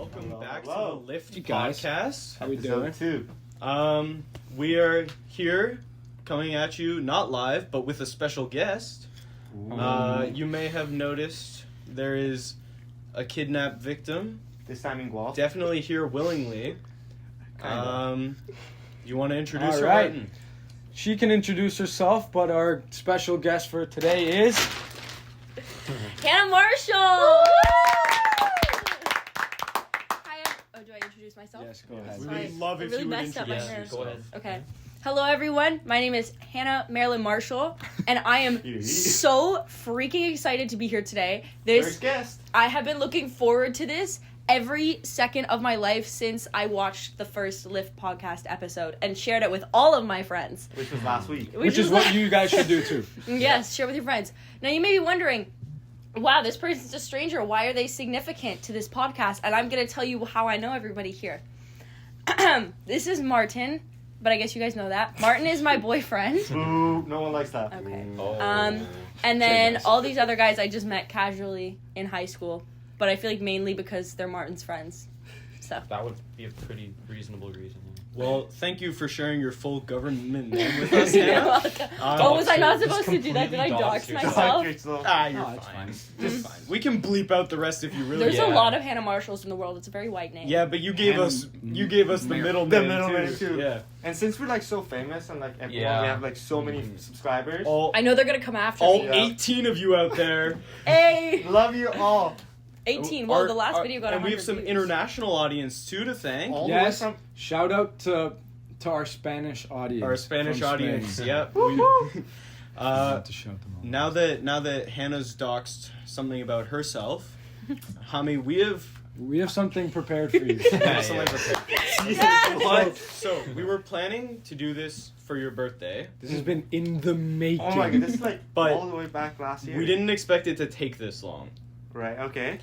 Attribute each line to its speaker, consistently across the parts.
Speaker 1: Welcome back
Speaker 2: hello.
Speaker 1: to the Lift
Speaker 3: Hey guys.
Speaker 1: podcast.
Speaker 3: How we doing?
Speaker 2: Episode 2.
Speaker 1: We are here coming at you not live, but with a special guest. You may have noticed there is a kidnapped victim.
Speaker 2: This time in Guelph.
Speaker 1: Definitely here willingly. You want to introduce her,
Speaker 3: Alright.
Speaker 1: Martin?
Speaker 3: She can introduce herself, but our special guest for today is...
Speaker 4: Hannah Marshall! Hi, do I introduce myself?
Speaker 3: Yes, go ahead.
Speaker 1: We
Speaker 4: Sorry.
Speaker 1: would love
Speaker 4: I
Speaker 1: if
Speaker 4: really
Speaker 1: you would
Speaker 4: messed up my
Speaker 1: introduce
Speaker 4: hair.
Speaker 1: yourself.
Speaker 5: Go ahead.
Speaker 4: Okay. Hello, everyone. My name is Hannah Marilyn Marshall, and I am so freaking excited to be here today.
Speaker 2: First guest.
Speaker 4: I have been looking forward to this every second of my life since I watched the first Lift podcast episode and shared it with all of my friends.
Speaker 2: Which was last week.
Speaker 3: Which is what you guys should do too.
Speaker 4: Yes, share with your friends. Now, you may be wondering, wow, this person's a stranger. Why are they significant to this podcast? And I'm going to tell you how I know everybody here. This is Martin, but I guess you guys know that. Martin is my boyfriend.
Speaker 2: Boo. No one likes that.
Speaker 4: Okay.
Speaker 5: Oh.
Speaker 4: And then
Speaker 1: Yes.
Speaker 4: all these other guys I just met casually in high school. But I feel like mainly because they're Martin's friends. So.
Speaker 5: That would be a pretty reasonable reason.
Speaker 1: Well, thank you for sharing your full government name with us,
Speaker 4: You're
Speaker 1: Hannah.
Speaker 4: welcome.
Speaker 1: Uh,
Speaker 4: Oh, was I not
Speaker 5: just
Speaker 4: supposed to do that? Did I
Speaker 5: completely
Speaker 4: dox
Speaker 5: doxed
Speaker 4: myself?
Speaker 5: yourself.
Speaker 1: You're
Speaker 3: No, it's
Speaker 1: fine.
Speaker 3: fine.
Speaker 1: Just fine. We can bleep out the rest if you really
Speaker 4: There's
Speaker 1: want.
Speaker 4: a lot of Hannah Marshalls in the world. It's a very white name.
Speaker 1: Yeah, but you gave
Speaker 3: Hannah
Speaker 1: us the middle
Speaker 2: The
Speaker 1: name
Speaker 2: middle
Speaker 1: too.
Speaker 2: name too.
Speaker 1: Yeah.
Speaker 2: And since we're like so famous and like everyone,
Speaker 5: Yeah.
Speaker 2: we have like so many subscribers.
Speaker 1: All
Speaker 4: I know they're going to come after
Speaker 1: all
Speaker 4: me.
Speaker 2: Yeah.
Speaker 1: 18 of you out there.
Speaker 4: Hey!
Speaker 2: Love you all.
Speaker 4: 18. Well, the last video got 100
Speaker 1: and we have some
Speaker 4: views.
Speaker 1: international audience too to thank.
Speaker 2: All the way
Speaker 3: Yes,
Speaker 2: from.
Speaker 3: shout out to our Spanish audience.
Speaker 1: Our Spanish
Speaker 3: from
Speaker 1: audience.
Speaker 3: Spain.
Speaker 1: Yep.
Speaker 2: Woo-hoo.
Speaker 3: Not to shout them out.
Speaker 1: Now that Hannah's doxed something about herself, Hami, we have
Speaker 3: something prepared for you.
Speaker 1: something prepared. But so we were planning to do this for your birthday.
Speaker 3: This has been in the making.
Speaker 2: Oh my god, this is like
Speaker 1: But
Speaker 2: all the way back last year.
Speaker 1: We didn't expect it to take this long.
Speaker 2: Right, okay.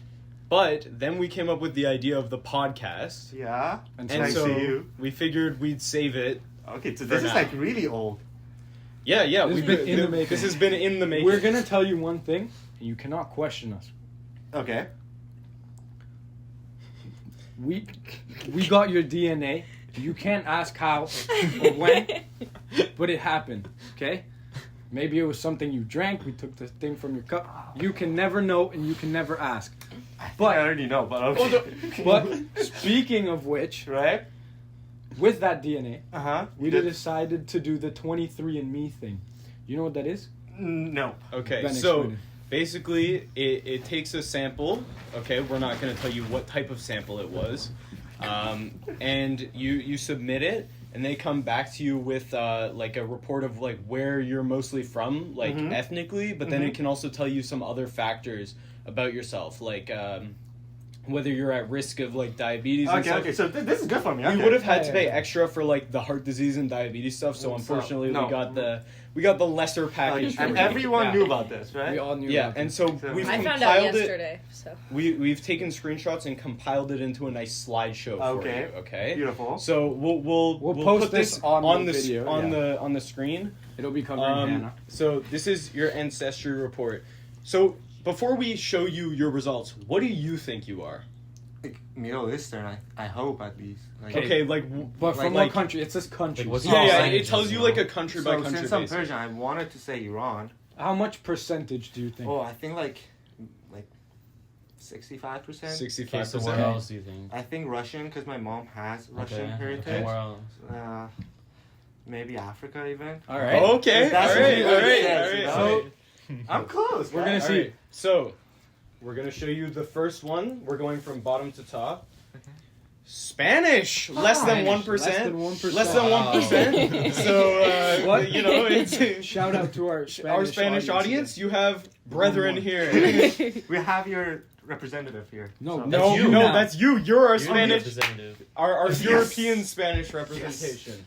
Speaker 1: But then we came up with the idea of the podcast.
Speaker 2: Yeah.
Speaker 3: And
Speaker 1: And
Speaker 2: Nice
Speaker 1: so
Speaker 2: to you.
Speaker 1: we figured we'd save it.
Speaker 2: Okay, so
Speaker 1: For
Speaker 2: this is
Speaker 1: now.
Speaker 2: like really old.
Speaker 1: Yeah,
Speaker 3: This has been in the making.
Speaker 1: This has been in the making.
Speaker 3: We're gonna tell you one thing, and you cannot question us.
Speaker 2: Okay.
Speaker 3: We got your DNA. You can't ask how or when, but it happened. Okay? Maybe it was something you drank. We took the thing from your cup. You can never know, and you can never ask.
Speaker 2: I
Speaker 3: But
Speaker 2: already know, but okay.
Speaker 3: but speaking of which,
Speaker 2: right?
Speaker 3: with that DNA,
Speaker 2: Uh-huh.
Speaker 3: we decided to do the 23andMe thing. You know what that is?
Speaker 2: No.
Speaker 1: Okay,
Speaker 3: Ben,
Speaker 1: so
Speaker 3: explain
Speaker 1: basically it takes a sample. Okay, we're not going to tell you what type of sample it was. And you submit it, and they come back to you with like a report of like where you're mostly from, like
Speaker 2: Mhm.
Speaker 1: ethnically, but then it can also tell you some other factors about yourself, like whether you're at risk of like diabetes and
Speaker 2: Okay,
Speaker 1: stuff.
Speaker 2: okay, so this is good for me. Okay.
Speaker 1: We would have had to
Speaker 3: Yeah,
Speaker 1: pay
Speaker 3: yeah.
Speaker 1: extra for like the heart disease and diabetes stuff, so
Speaker 2: So,
Speaker 1: unfortunately
Speaker 2: no.
Speaker 1: we got the lesser package. for
Speaker 2: And
Speaker 1: you.
Speaker 2: everyone
Speaker 1: Yeah.
Speaker 2: knew about this, right?
Speaker 3: We all knew.
Speaker 1: Yeah,
Speaker 3: about
Speaker 1: and
Speaker 3: it.
Speaker 1: so
Speaker 2: So-
Speaker 1: we've
Speaker 4: I
Speaker 1: compiled
Speaker 4: found out
Speaker 1: it.
Speaker 4: yesterday, so.
Speaker 1: We've taken screenshots and compiled it into a nice slideshow for
Speaker 2: Okay.
Speaker 1: you. Okay.
Speaker 2: Beautiful.
Speaker 1: So we'll
Speaker 3: post
Speaker 1: put
Speaker 3: this
Speaker 1: this
Speaker 3: on
Speaker 1: the
Speaker 3: the video,
Speaker 1: on the screen.
Speaker 3: it'll be covering Hannah.
Speaker 1: So this is your ancestry report. So before we show you your results, what do you think you are?
Speaker 2: Like, Middle Eastern, I hope at least. Like,
Speaker 1: Okay, like
Speaker 3: But from
Speaker 1: like-
Speaker 3: what country? It says country.
Speaker 5: Like, what's
Speaker 1: yeah, yeah.
Speaker 5: language
Speaker 1: It tells
Speaker 5: as
Speaker 1: you
Speaker 5: well.
Speaker 1: like a country by
Speaker 2: So
Speaker 1: country
Speaker 2: since I'm
Speaker 1: basis.
Speaker 2: Persian, I wanted to say Iran.
Speaker 3: How much percentage do you think?
Speaker 2: Oh, I think like 65%.
Speaker 1: 65%.
Speaker 5: Okay, so where else do you think?
Speaker 2: I think Russian because my mom has Russian
Speaker 5: Okay,
Speaker 2: heritage.
Speaker 5: where else?
Speaker 2: Maybe Africa even.
Speaker 3: All right.
Speaker 1: Okay.
Speaker 2: That's
Speaker 1: All right.
Speaker 2: what
Speaker 1: All
Speaker 2: it
Speaker 1: right.
Speaker 2: says,
Speaker 1: All
Speaker 2: you
Speaker 1: right.
Speaker 2: know?
Speaker 1: So
Speaker 2: I'm close.
Speaker 3: We're
Speaker 2: right?
Speaker 3: gonna see.
Speaker 1: Alright, so we're gonna show you the first one. We're going from bottom to top. Spanish, less than 1%.
Speaker 3: Less than 1%.
Speaker 1: Less than 1%. So
Speaker 3: What?
Speaker 1: you know, it's
Speaker 3: Shout out to our
Speaker 1: Spanish audience. You have brethren
Speaker 3: One.
Speaker 1: here.
Speaker 2: We have your representative here.
Speaker 3: No,
Speaker 2: So-
Speaker 3: no.
Speaker 1: No,
Speaker 5: you
Speaker 1: no,
Speaker 3: now.
Speaker 1: that's you. You're our
Speaker 5: You're the
Speaker 1: Spanish,
Speaker 5: representative.
Speaker 1: our
Speaker 2: Yes.
Speaker 1: European Spanish representation.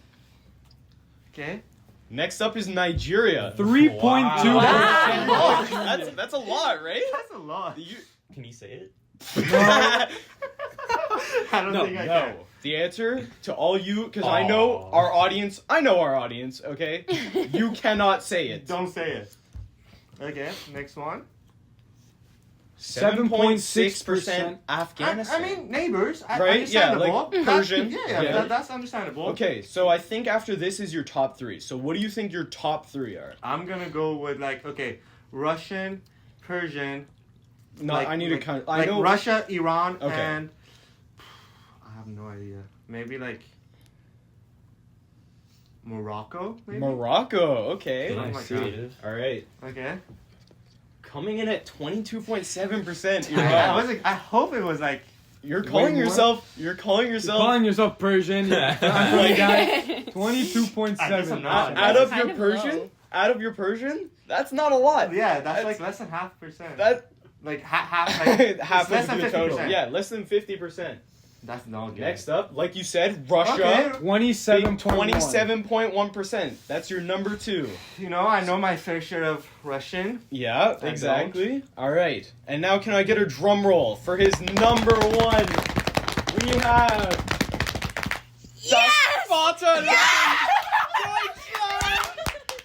Speaker 2: Okay.
Speaker 1: Next up is Nigeria.
Speaker 3: 3.2%.
Speaker 4: Wow.
Speaker 1: That's a lot, right?
Speaker 2: That's a lot.
Speaker 1: You,
Speaker 5: Can you say it?
Speaker 2: I don't
Speaker 3: No,
Speaker 2: think I
Speaker 1: no.
Speaker 2: can.
Speaker 1: The answer to all you, because I know our audience, okay? You cannot say it.
Speaker 2: Don't say it. Okay, next one.
Speaker 1: 7.6% Afghanistan.
Speaker 2: I mean, neighbors.
Speaker 1: Right? Yeah, like
Speaker 2: understandable.
Speaker 1: Persian.
Speaker 2: Yeah.
Speaker 1: Yeah.
Speaker 2: That's understandable.
Speaker 1: Okay, so I think after this is your top 3. So what do you think your top 3 are?
Speaker 2: I'm gonna go with Russian, Persian.
Speaker 1: No, I need to kind of. I
Speaker 2: Like
Speaker 1: know.
Speaker 2: Russia, Iran,
Speaker 1: Okay.
Speaker 2: and I have no idea. Maybe like Morocco. Maybe.
Speaker 1: Morocco. Okay.
Speaker 2: Oh my
Speaker 5: Nice.
Speaker 2: God.
Speaker 5: Creative.
Speaker 1: All right.
Speaker 2: Okay.
Speaker 1: Coming in at 22.7%.
Speaker 2: I hope it was like.
Speaker 1: You're calling
Speaker 2: more?
Speaker 1: yourself. You're calling yourself.
Speaker 3: Calling yourself Persian. Like guy. 22.7.
Speaker 2: I guess I'm not.
Speaker 1: Out of
Speaker 4: Kind
Speaker 1: your
Speaker 4: of
Speaker 1: Persian.
Speaker 4: low.
Speaker 1: Out of your Persian. That's not a lot.
Speaker 2: Yeah, that's
Speaker 1: That's-
Speaker 2: like less than 0.5%.
Speaker 1: That
Speaker 2: like half. Like,
Speaker 1: half
Speaker 2: it's less
Speaker 1: of
Speaker 2: than
Speaker 1: the total.
Speaker 2: 50%.
Speaker 1: Yeah, less than 50%.
Speaker 2: That's not good.
Speaker 1: Next up, like you said, Russia.
Speaker 2: Okay.
Speaker 3: 27.1.
Speaker 1: 27.1%. That's your number 2.
Speaker 2: You know, I know my fair share of Russian.
Speaker 1: Yeah,
Speaker 2: I
Speaker 1: exactly. All right. And now can I get a drum roll for his number 1? We have
Speaker 4: Yes!
Speaker 1: Spartan.
Speaker 4: Yes!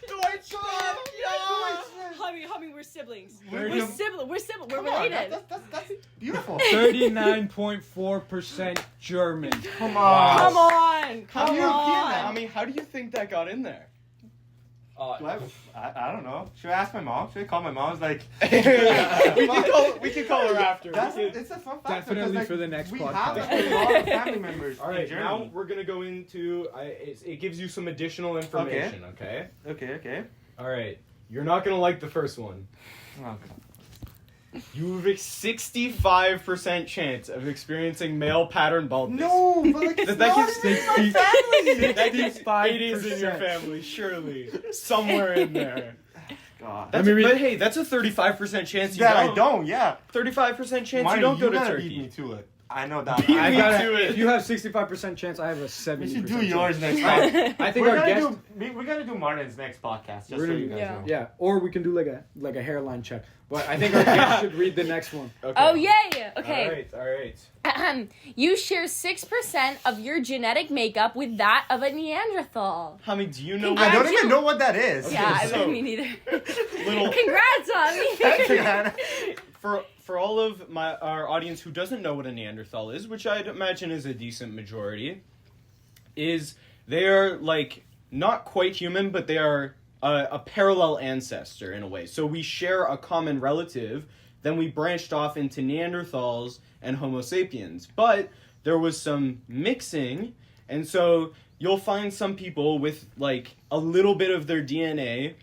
Speaker 1: Deutschland.
Speaker 4: Hami, we're siblings.
Speaker 2: We're-
Speaker 4: We're siblings. We're
Speaker 2: Come on,
Speaker 4: related.
Speaker 2: that's beautiful.
Speaker 3: 39.4% German.
Speaker 2: Come on.
Speaker 4: Come on.
Speaker 1: How do you,
Speaker 4: on.
Speaker 1: I mean, how do you think that got in there?
Speaker 2: Do I don't know. Should I ask my mom? Should I call my mom? It's like
Speaker 1: we can call her after.
Speaker 2: it's a fun fact.
Speaker 3: Definitely
Speaker 2: because,
Speaker 3: for the next
Speaker 2: we
Speaker 3: podcast.
Speaker 2: have a lot of family members
Speaker 1: All right,
Speaker 2: in Germany.
Speaker 1: now we're gonna go into. It gives you some additional information. Okay.
Speaker 2: Okay.
Speaker 1: All right. You're not gonna like the first one.
Speaker 2: Oh, God.
Speaker 1: You have a 65% chance of experiencing male pattern baldness.
Speaker 2: No, but like it's
Speaker 1: That
Speaker 2: not
Speaker 1: gives
Speaker 2: even in my family.
Speaker 1: That gives
Speaker 3: 65%.
Speaker 1: it is in your family, surely. Somewhere in there.
Speaker 2: God.
Speaker 3: Let me read-
Speaker 1: But hey, that's a 35% chance you
Speaker 2: That
Speaker 1: don't.
Speaker 2: I don't. Yeah.
Speaker 1: 35% chance
Speaker 2: Marty,
Speaker 1: you don't go to
Speaker 2: gotta beat me
Speaker 1: Turkey.
Speaker 2: to it. I know that.
Speaker 1: Beat
Speaker 3: I
Speaker 1: me
Speaker 3: got
Speaker 1: to it.
Speaker 3: If you have 65% chance, I have a 70%.
Speaker 2: We should do
Speaker 3: chance.
Speaker 2: yours next time.
Speaker 3: I think
Speaker 2: we're
Speaker 3: our
Speaker 2: gonna
Speaker 3: guest.
Speaker 2: we're gonna do Martin's next podcast. Just
Speaker 3: We're
Speaker 2: so
Speaker 3: gonna
Speaker 2: you
Speaker 3: do-
Speaker 2: guys
Speaker 4: Yeah.
Speaker 2: know.
Speaker 3: Yeah, or we can do like a hairline check. But I think our guest should read the next one.
Speaker 1: Okay.
Speaker 4: Oh, yay. Okay.
Speaker 1: All right.
Speaker 4: You share 6% of your genetic makeup with that of a Neanderthal.
Speaker 1: Hami, do you know
Speaker 2: I don't
Speaker 1: what
Speaker 2: even know what that is.
Speaker 4: Yeah,
Speaker 1: so-
Speaker 4: me neither.
Speaker 1: little
Speaker 4: Congrats, Hami.
Speaker 1: for all of our audience who doesn't know what a Neanderthal is, which I'd imagine is a decent majority, is they are like not quite human, but they are a parallel ancestor in a way. So we share a common relative. Then we branched off into Neanderthals and Homo sapiens. But there was some mixing, and so you'll find some people with like a little bit of their DNA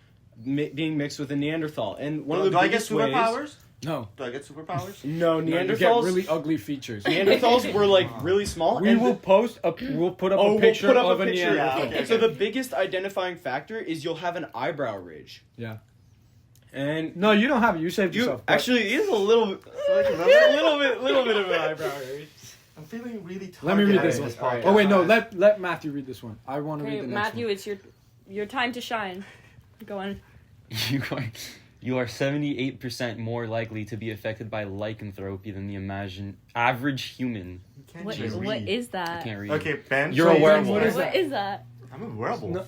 Speaker 1: being mixed with a Neanderthal. And one of the
Speaker 2: do I get
Speaker 1: biggest ways.
Speaker 2: superpowers?
Speaker 3: No.
Speaker 2: Do I get superpowers?
Speaker 1: No,
Speaker 3: No, you
Speaker 1: Neanderthals.
Speaker 3: get really ugly features.
Speaker 1: Neanderthals were like really small.
Speaker 3: We
Speaker 1: and
Speaker 3: will post up. We'll put up a picture
Speaker 1: we'll put up
Speaker 3: of
Speaker 1: a picture.
Speaker 3: Neanderthal.
Speaker 2: Yeah, okay.
Speaker 1: So the biggest identifying factor is you'll have an eyebrow ridge.
Speaker 3: Yeah.
Speaker 1: And
Speaker 3: No, you don't have it. You saved
Speaker 1: you
Speaker 3: yourself. but-
Speaker 1: actually it is a little bit of an eyebrow ridge.
Speaker 2: I'm feeling really tired.
Speaker 3: Let me read this
Speaker 2: after
Speaker 3: one.
Speaker 2: podcast.
Speaker 3: Oh wait, no. Let Matthew read this one. I want to
Speaker 4: Okay,
Speaker 3: read the next
Speaker 4: Matthew,
Speaker 3: one.
Speaker 4: it's your time to shine. Go on.
Speaker 5: You are 78% more likely to be affected by lycanthropy than the average human.
Speaker 2: You can't
Speaker 4: What,
Speaker 2: just
Speaker 4: what
Speaker 2: read.
Speaker 4: is
Speaker 5: I
Speaker 4: that?
Speaker 5: can't read.
Speaker 2: Okay, Ben.
Speaker 5: You're a
Speaker 2: so you-
Speaker 5: werewolf.
Speaker 3: What is
Speaker 4: What
Speaker 3: that?
Speaker 4: is that?
Speaker 2: I'm a werewolf.
Speaker 3: No.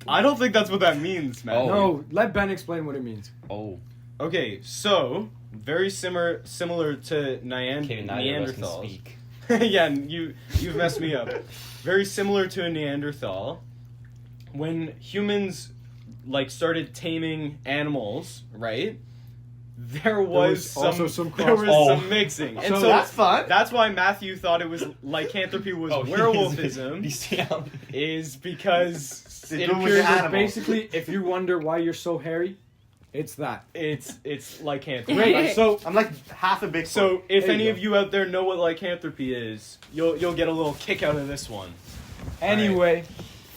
Speaker 1: I don't think that's what that means, man.
Speaker 5: Oh.
Speaker 3: No, let Ben explain what it means.
Speaker 5: Oh.
Speaker 1: Okay, so very similar to
Speaker 5: Okay, neither of us can
Speaker 1: Neanderthals.
Speaker 5: speak.
Speaker 1: Yeah, you've messed me up. Very similar to a Neanderthal. When humans like started taming animals, right? There was
Speaker 3: also some
Speaker 1: there was
Speaker 3: crossbreeding.
Speaker 1: some mixing, and
Speaker 3: So
Speaker 1: so
Speaker 2: that's fun.
Speaker 1: that's why Matthew thought it was lycanthropy was werewolfism. Is because
Speaker 2: They
Speaker 1: it
Speaker 2: do with
Speaker 1: appears
Speaker 2: the
Speaker 1: as
Speaker 2: animals.
Speaker 3: Basically, if you wonder why you're so hairy, it's that.
Speaker 1: it's lycanthropy.
Speaker 3: Great. So
Speaker 2: I'm like half a big.
Speaker 1: So if
Speaker 3: There you
Speaker 1: any
Speaker 3: go.
Speaker 1: of you out there know what lycanthropy is, you'll get a little kick out of this one.
Speaker 3: anyway,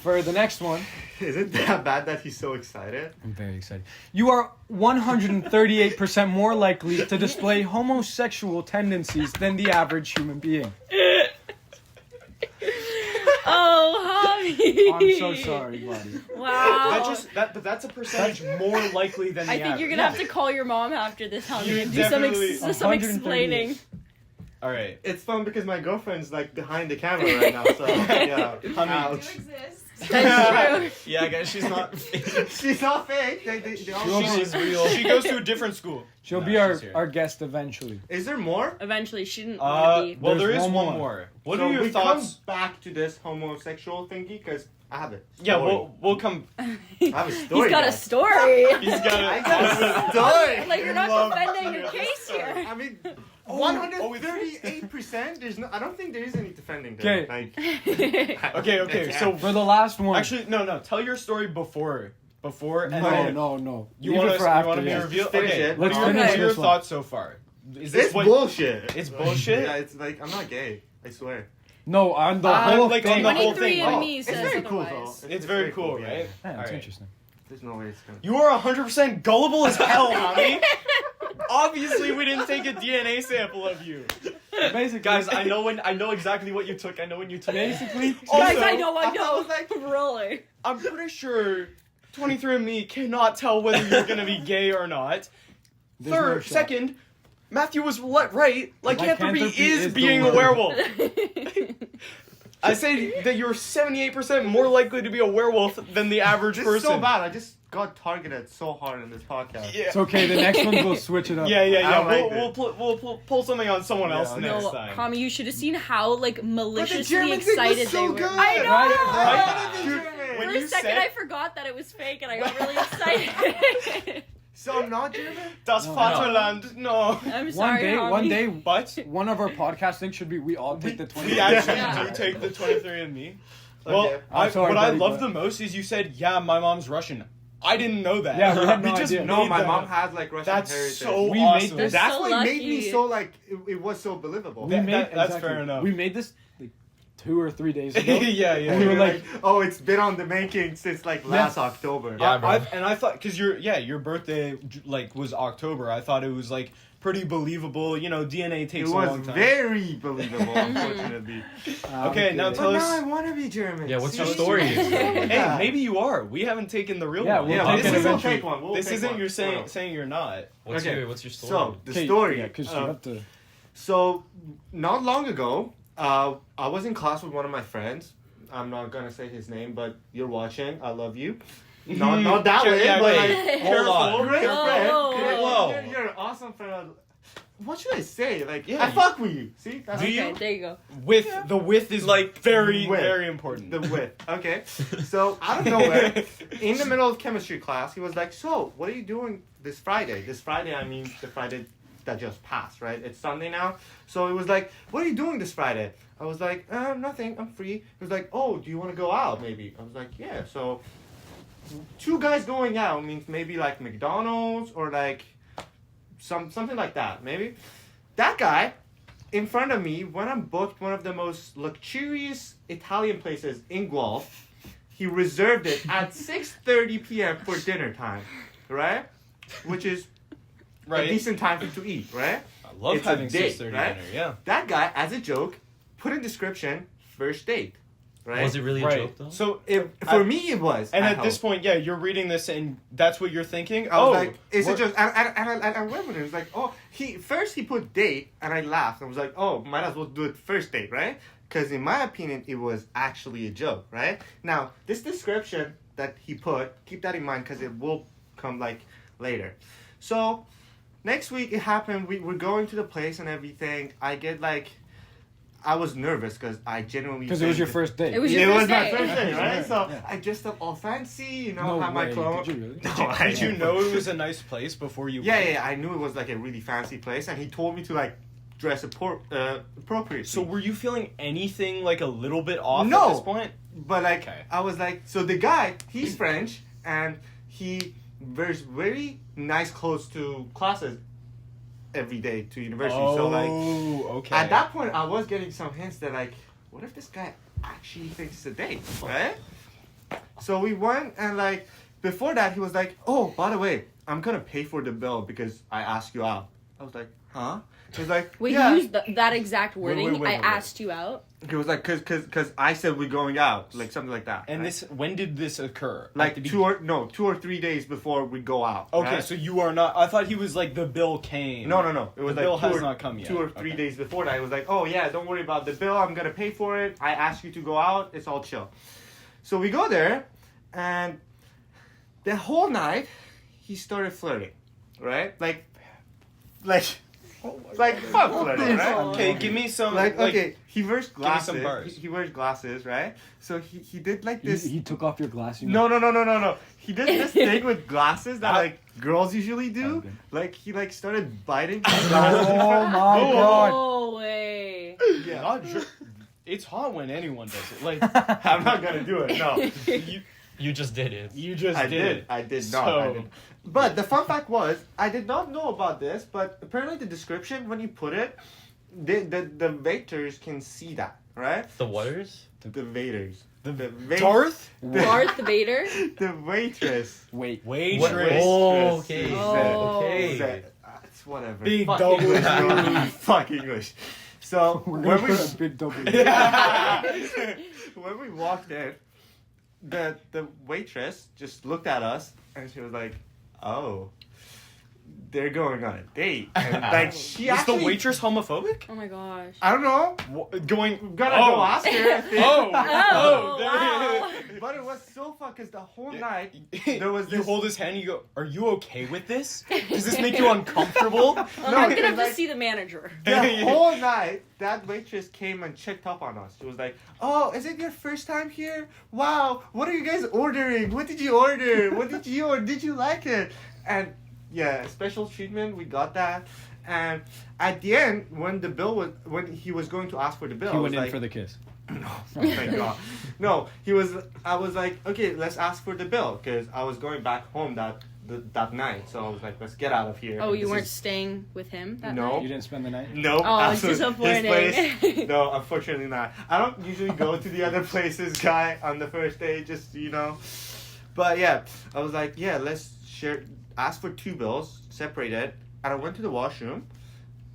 Speaker 3: for the next one,
Speaker 2: Is it that bad that he's so excited?
Speaker 3: I'm very excited. You are 138% more likely to display homosexual tendencies than the average human being.
Speaker 4: Oh, Hami.
Speaker 3: I'm so sorry, buddy.
Speaker 4: Wow.
Speaker 1: But that's a percentage more likely than the
Speaker 4: I think
Speaker 1: average.
Speaker 4: you're gonna have to call your mom after this, Hami,
Speaker 1: You
Speaker 4: and do some
Speaker 1: definitely-
Speaker 4: some
Speaker 3: 138.
Speaker 4: explaining.
Speaker 1: All right.
Speaker 2: It's fun because my girlfriend's like behind the camera right now. So yeah.
Speaker 1: Hami,
Speaker 2: Ouch.
Speaker 4: That's true.
Speaker 1: Yeah, guys, she's not.
Speaker 2: She's not fake. They all
Speaker 1: She's real. She goes to a different school.
Speaker 3: She'll
Speaker 1: No,
Speaker 3: be
Speaker 1: she's here.
Speaker 3: our guest eventually.
Speaker 2: Is there more?
Speaker 4: Eventually, she didn't want to be.
Speaker 1: Well, there
Speaker 3: There's
Speaker 1: is
Speaker 3: one
Speaker 1: one
Speaker 3: more.
Speaker 1: more. What
Speaker 2: So
Speaker 1: are your
Speaker 2: we
Speaker 1: thoughts?
Speaker 2: come back to this homosexual thingy because I have it.
Speaker 1: Yeah, we'll come.
Speaker 2: I have a story.
Speaker 4: He's got a
Speaker 2: guys.
Speaker 4: story.
Speaker 1: He's got
Speaker 2: I got a story.
Speaker 4: Like you're not
Speaker 1: Love
Speaker 4: defending
Speaker 1: to
Speaker 4: your
Speaker 1: hear
Speaker 4: case
Speaker 1: this story.
Speaker 4: here.
Speaker 2: I mean,
Speaker 1: Oh,
Speaker 2: 138%. There's no. I don't think there is any defending there.
Speaker 3: Okay.
Speaker 2: Like,
Speaker 1: Okay. So
Speaker 3: For the last one.
Speaker 1: actually, no. Tell your story before, and
Speaker 3: no,
Speaker 1: then
Speaker 3: no.
Speaker 1: you
Speaker 3: Leave
Speaker 1: want
Speaker 3: it
Speaker 1: to
Speaker 3: for after.
Speaker 1: want to be
Speaker 3: yeah.
Speaker 1: revealed.
Speaker 2: Finish
Speaker 1: Okay,
Speaker 2: it.
Speaker 3: Let's
Speaker 1: what are
Speaker 3: finish
Speaker 1: your
Speaker 3: this one.
Speaker 1: thoughts so far? Is this
Speaker 2: it's
Speaker 1: what?
Speaker 2: bullshit.
Speaker 1: It's bullshit.
Speaker 2: Yeah, it's like I'm not gay. I swear.
Speaker 3: No, on the whole
Speaker 1: like,
Speaker 3: thing.
Speaker 1: on the whole thing.
Speaker 4: 23andMe
Speaker 2: it's
Speaker 4: says
Speaker 2: very cool
Speaker 4: otherwise.
Speaker 2: though.
Speaker 1: It's very cool, right?
Speaker 3: Yeah, it's
Speaker 1: Alright.
Speaker 3: interesting.
Speaker 2: There's no way it's gonna.
Speaker 1: You are 100% gullible as hell, Hami. Obviously, we didn't take a DNA sample of you.
Speaker 3: Basically,
Speaker 1: Guys, I know exactly what you took. I know when you took it.
Speaker 3: Basically,
Speaker 4: Guys,
Speaker 1: Also,
Speaker 4: I know.
Speaker 2: was like,
Speaker 4: Really.
Speaker 1: I'm pretty sure 23andMe cannot tell whether you're gonna be gay or not.
Speaker 3: there's no
Speaker 1: Third,
Speaker 3: shot.
Speaker 1: second, Matthew was right. Lycanthropy
Speaker 3: Lycanthropy
Speaker 1: is
Speaker 3: is the
Speaker 1: being a
Speaker 3: word.
Speaker 1: werewolf. I say that you're 78% more likely to be a werewolf than the average
Speaker 2: this
Speaker 1: person.
Speaker 2: is so bad. I just got targeted so hard in this podcast.
Speaker 1: Yeah.
Speaker 3: It's okay. The next one we'll switch it up.
Speaker 1: Yeah.
Speaker 2: I don't like
Speaker 1: We'll pull something on someone else
Speaker 2: Yeah,
Speaker 1: next
Speaker 4: No,
Speaker 1: time.
Speaker 4: Hami, you should have seen how like maliciously
Speaker 2: German thing was
Speaker 4: excited
Speaker 2: so
Speaker 4: they were.
Speaker 2: good.
Speaker 4: I know.
Speaker 1: Right?
Speaker 2: Dude,
Speaker 1: When
Speaker 4: For
Speaker 1: you
Speaker 4: a second,
Speaker 1: said-
Speaker 4: I forgot that it was fake, and I got really excited.
Speaker 2: So I'm not German?
Speaker 1: Das
Speaker 3: No.
Speaker 1: Vaterland, no.
Speaker 4: I'm sorry,
Speaker 3: One day,
Speaker 1: But
Speaker 3: one of our podcast things should be we all take the 20.
Speaker 1: we actually
Speaker 4: Yeah.
Speaker 1: do take the 23andMe. Well,
Speaker 2: Okay.
Speaker 3: I'm sorry,
Speaker 1: what I
Speaker 3: buddy,
Speaker 1: love
Speaker 3: but-
Speaker 1: the most is you said, yeah, my mom's Russian. I didn't know that.
Speaker 3: Yeah, we had no
Speaker 1: just
Speaker 3: idea.
Speaker 2: No,
Speaker 1: made
Speaker 2: my
Speaker 1: that
Speaker 2: mom
Speaker 1: up.
Speaker 2: has like Russian
Speaker 1: That's
Speaker 2: heritage.
Speaker 1: so
Speaker 3: We made
Speaker 1: awesome.
Speaker 3: this-
Speaker 2: That's
Speaker 4: so
Speaker 2: what made me
Speaker 4: lucky.
Speaker 2: so like it was so believable.
Speaker 3: We made
Speaker 1: that's
Speaker 3: exactly.
Speaker 1: fair enough.
Speaker 3: We made this like 2 or 3 days ago.
Speaker 1: yeah.
Speaker 3: And we were
Speaker 2: You're
Speaker 3: like,
Speaker 2: oh, it's been on the making since like last October.
Speaker 5: Yeah, bro.
Speaker 1: I thought because your birthday like was October. I thought it was like pretty believable. You know, DNA
Speaker 2: It
Speaker 1: takes a
Speaker 2: was
Speaker 1: long time.
Speaker 2: very believable, unfortunately.
Speaker 1: Okay, now
Speaker 2: But
Speaker 1: tell
Speaker 2: now I
Speaker 1: us.
Speaker 2: want to be German.
Speaker 5: Yeah, what's your
Speaker 2: See?
Speaker 5: story?
Speaker 1: Hey, maybe you are. We haven't taken the real
Speaker 3: Yeah,
Speaker 1: one.
Speaker 3: we'll
Speaker 2: Yeah,
Speaker 3: take
Speaker 2: this
Speaker 3: it
Speaker 2: is we'll
Speaker 3: eventually.
Speaker 2: take one. We'll
Speaker 1: This
Speaker 2: take
Speaker 1: isn't
Speaker 2: one.
Speaker 1: you're saying
Speaker 2: No.
Speaker 1: saying you're not.
Speaker 5: What's
Speaker 2: Okay.
Speaker 5: your story?
Speaker 2: So the
Speaker 3: okay,
Speaker 2: story.
Speaker 3: Yeah, because you have to.
Speaker 2: So not long ago, I was in class with one of my friends. I'm not gonna say his name, but you're watching. I love you. Not that way,
Speaker 1: Yeah,
Speaker 2: but
Speaker 1: wait.
Speaker 2: like
Speaker 1: Hold on.
Speaker 2: great
Speaker 4: Whoa,
Speaker 2: friend.
Speaker 4: whoa,
Speaker 1: whoa.
Speaker 2: You're an awesome friend. What should I say? Like,
Speaker 1: Yeah,
Speaker 2: I
Speaker 1: you-
Speaker 2: fuck with you. See? That's
Speaker 1: Do
Speaker 4: Okay,
Speaker 1: you?
Speaker 4: there you go.
Speaker 1: The width is like very
Speaker 2: Width.
Speaker 1: very important.
Speaker 2: The width. Okay. So out of nowhere, in the middle of chemistry class, he was like, "So, what are you doing this Friday?" This Friday, I mean the Friday that just passed, right? It's Sunday now. So it was like, "What are you doing this Friday?" I was like, "Nothing. I'm free." He was like, "Oh, do you want to go out? Maybe." I was like, "Yeah." So 2 guys going out means maybe like McDonald's or like something like that, maybe. That guy in front of me went and booked one of the most luxurious Italian places in Guelph. He reserved it at 6:30 p.m. for dinner time, right? Which is a
Speaker 1: Right.
Speaker 2: decent time to eat, right?
Speaker 1: I love
Speaker 2: It's a
Speaker 1: having
Speaker 2: date,
Speaker 1: 6:30
Speaker 2: right?
Speaker 1: dinner. Yeah.
Speaker 2: That guy, as a joke, put in description first date, right?
Speaker 5: Was it really a
Speaker 1: Right.
Speaker 5: joke though?
Speaker 1: So
Speaker 2: For me, it was.
Speaker 1: and
Speaker 2: I
Speaker 1: at this
Speaker 2: hope.
Speaker 1: point, yeah, you're reading this and that's what you're thinking.
Speaker 2: I was like, is it
Speaker 1: what-
Speaker 2: just? And I went with it. It was like, oh, he put date, and I laughed. I was like, oh, might as well do it first date, right? Because in my opinion, it was actually a joke, right? Now, this description that he put, keep that in mind because it will come like later. So, next week it happened. We're going to the place and everything. I get like, I was nervous because I genuinely
Speaker 3: Because it was your first date.
Speaker 4: It was your
Speaker 2: it
Speaker 4: first
Speaker 2: was my
Speaker 4: date.
Speaker 2: first day, right?
Speaker 3: Yeah,
Speaker 2: So
Speaker 3: yeah.
Speaker 2: I dressed up all fancy, you know,
Speaker 3: No
Speaker 2: had my
Speaker 3: way.
Speaker 2: clothes.
Speaker 3: Did you really?
Speaker 1: Did you know it was a nice place before you?
Speaker 2: Yeah,
Speaker 1: went?
Speaker 2: yeah, I knew it was like a really fancy place, and he told me to like dress appropriately.
Speaker 1: So were you feeling anything like a little bit off
Speaker 2: No.
Speaker 1: at this point?
Speaker 2: but like
Speaker 1: Okay.
Speaker 2: I was like, so the guy, he's French, and he wears very nice clothes to classes every day to university.
Speaker 1: Oh,
Speaker 2: So like
Speaker 1: okay.
Speaker 2: at that point, I was getting some hints that like, what if this guy actually thinks it's a date, right? So we went and like before that he was like, oh, by the way, I'm gonna pay for the bill because I asked you out. I was like, huh? He was like,
Speaker 4: Wait,
Speaker 2: yeah.
Speaker 4: you used that exact wording.
Speaker 2: wait,
Speaker 4: I
Speaker 2: wait.
Speaker 4: asked you out.
Speaker 2: He was like, cause I said we're going out, like something like that.
Speaker 1: And
Speaker 2: right?
Speaker 1: this, when did this occur?
Speaker 2: like
Speaker 1: At the
Speaker 2: 2 or 3 days before we go out.
Speaker 1: Okay,
Speaker 2: right?
Speaker 1: so you are not. I thought he was like the bill came.
Speaker 2: No. It was
Speaker 1: The
Speaker 2: like
Speaker 1: bill has
Speaker 2: 2 or,
Speaker 1: not come yet.
Speaker 2: 2 or 3
Speaker 1: Okay.
Speaker 2: days before that. It was like, oh yeah, don't worry about the bill. I'm gonna pay for it. I asked you to go out. It's all chill. So we go there, and the whole night he started flirting, right? Like fun flirting, right?
Speaker 1: Okay, give me some.
Speaker 2: Okay, he wears
Speaker 1: me
Speaker 2: glasses.
Speaker 1: some bars.
Speaker 2: He wears glasses, right? So he did like this.
Speaker 3: He took off your glasses.
Speaker 2: No. He did this thing with glasses that like girls usually do.
Speaker 3: Okay.
Speaker 2: Like he like started biting his glasses.
Speaker 3: Oh my god.
Speaker 4: No way.
Speaker 2: Yeah.
Speaker 1: Not it's hot when anyone does it. Like
Speaker 2: I'm not gonna do it. No.
Speaker 5: You just did it.
Speaker 1: you just
Speaker 2: I
Speaker 1: did.
Speaker 2: did. I did not.
Speaker 1: So-
Speaker 2: I did. But the fun fact was, I did not know about this, but apparently the description when you put it, the waiters can see that, right?
Speaker 5: The waters?
Speaker 2: The waiters. The
Speaker 1: Darth?
Speaker 4: Darth Vader.
Speaker 2: The waitress.
Speaker 3: Wait.
Speaker 1: Waitress.
Speaker 5: Oh, okay.
Speaker 4: Oh.
Speaker 5: Okay.
Speaker 2: It's whatever.
Speaker 1: Big
Speaker 2: Fuck
Speaker 1: double
Speaker 2: English,
Speaker 1: English.
Speaker 2: bro. Fuck English. So
Speaker 3: We're
Speaker 2: when
Speaker 3: gonna
Speaker 2: we
Speaker 3: put a big double.
Speaker 2: when we walked in, the waitress just looked at us and she was like, "Oh, they're going on a date." And like she
Speaker 1: Is
Speaker 2: actually,
Speaker 1: the waitress homophobic?
Speaker 4: Oh my gosh.
Speaker 2: I don't know.
Speaker 1: Going.
Speaker 2: Gotta go ask her. I think.
Speaker 1: Oh.
Speaker 4: Oh,
Speaker 1: there-
Speaker 4: wow.
Speaker 2: But it was so fun because the whole night there was
Speaker 1: You
Speaker 2: this.
Speaker 1: hold his hand and you go, "Are you okay with this? Does this make you uncomfortable?"
Speaker 4: Well,
Speaker 2: No,
Speaker 4: I'm gonna have
Speaker 2: like-
Speaker 4: to see the manager.
Speaker 2: The whole night, that waitress came and checked up on us. She was like, "Oh, is it your first time here? Wow, what are you guys ordering? What did you order? What did you order? Did you like it?" And yeah, special treatment. We got that. And at the end, when he was going to ask for the bill,
Speaker 3: He
Speaker 2: I
Speaker 3: went
Speaker 2: was
Speaker 3: in
Speaker 2: like,
Speaker 3: for the kiss.
Speaker 2: No, thank God. No, I was like, okay, let's ask for the bill because I was going back home that night. So I was like, let's get out of here.
Speaker 4: Oh, you
Speaker 2: This
Speaker 4: weren't
Speaker 2: is-
Speaker 4: staying with him that
Speaker 2: No.
Speaker 4: night?
Speaker 3: You didn't spend the night?
Speaker 2: No,
Speaker 4: Oh,
Speaker 2: absolutely.
Speaker 4: disappointing.
Speaker 2: His place, no, unfortunately not. I don't usually go to the other places, guy, on the first day, just, you know. But yeah, I was like, yeah, let's ask for 2 bills, separated. And I went to the washroom.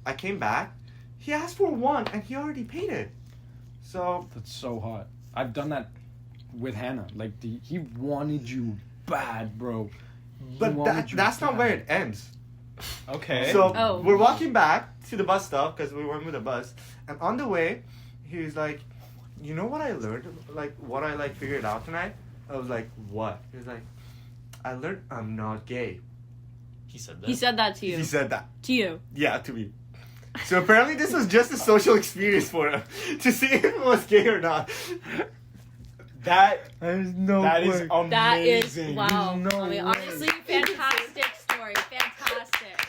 Speaker 2: I came back. He asked for 1, and he already paid it. So,
Speaker 3: That's so hot. I've done that with Hannah. Like, he wanted you bad, bro. He
Speaker 2: but
Speaker 3: wanted you
Speaker 2: that's not
Speaker 3: bad.
Speaker 2: where it ends.
Speaker 1: Okay.
Speaker 2: So
Speaker 4: Oh.
Speaker 2: we're walking back to the bus stop because we went with the bus, and on the way, he was like, "You know what I learned? Like what I figured out tonight?" I was like, "What?" He was like, "I learned I'm not gay."
Speaker 5: He said that.
Speaker 4: He said that to you.
Speaker 2: He said that.
Speaker 4: To you.
Speaker 2: Yeah, to me. So apparently this was just a social experience for him to see if it was gay or not.
Speaker 1: that
Speaker 2: There's no
Speaker 1: that is amazing.
Speaker 4: That is, wow.
Speaker 3: No
Speaker 4: I mean,
Speaker 3: way.
Speaker 4: honestly, fantastic story. Fantastic.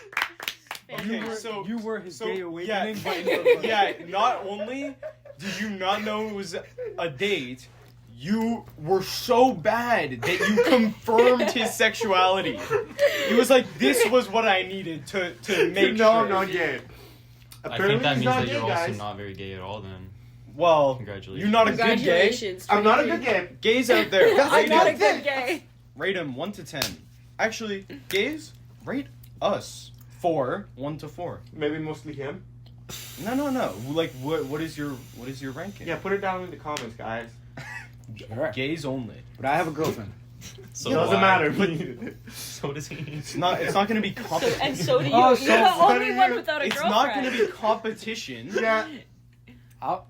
Speaker 1: Okay, so
Speaker 3: You were his gay
Speaker 1: yeah,
Speaker 3: awakening, but in the-
Speaker 1: yeah. Not only did you not know it was a date, you were so bad that you confirmed his sexuality. It was like this was what I needed to make
Speaker 2: no,
Speaker 1: sure.
Speaker 2: not gay.
Speaker 5: I think that
Speaker 2: he's
Speaker 5: means
Speaker 2: not
Speaker 5: that
Speaker 2: gay,
Speaker 5: you're also
Speaker 2: guys.
Speaker 5: not very gay at all then.
Speaker 1: Well,
Speaker 5: Congratulations.
Speaker 1: you're not a good gay.
Speaker 4: Congratulations.
Speaker 2: I'm not a good gay.
Speaker 1: Gays out there,
Speaker 2: That's
Speaker 4: I'm
Speaker 1: rate
Speaker 4: not a
Speaker 1: him.
Speaker 4: good gay.
Speaker 1: Rate him 1 to 10. Actually, gays, rate us 4, 1 to 4.
Speaker 2: Maybe mostly him.
Speaker 1: No. Like, what is your ranking?
Speaker 2: Yeah, put it down in the comments, guys.
Speaker 3: Sure.
Speaker 1: Gays only.
Speaker 3: But I have a girlfriend.
Speaker 5: So
Speaker 2: Doesn't
Speaker 5: do I.
Speaker 2: matter.
Speaker 5: So does he.
Speaker 1: It's not going to be
Speaker 4: So,
Speaker 1: competition.
Speaker 4: and so do you.
Speaker 3: Oh,
Speaker 4: You're
Speaker 3: so
Speaker 4: the
Speaker 2: so
Speaker 4: only
Speaker 2: do
Speaker 4: one
Speaker 2: you.
Speaker 4: without a
Speaker 1: It's
Speaker 4: girlfriend.
Speaker 1: not going to be competition.
Speaker 2: Yeah.
Speaker 3: I'll,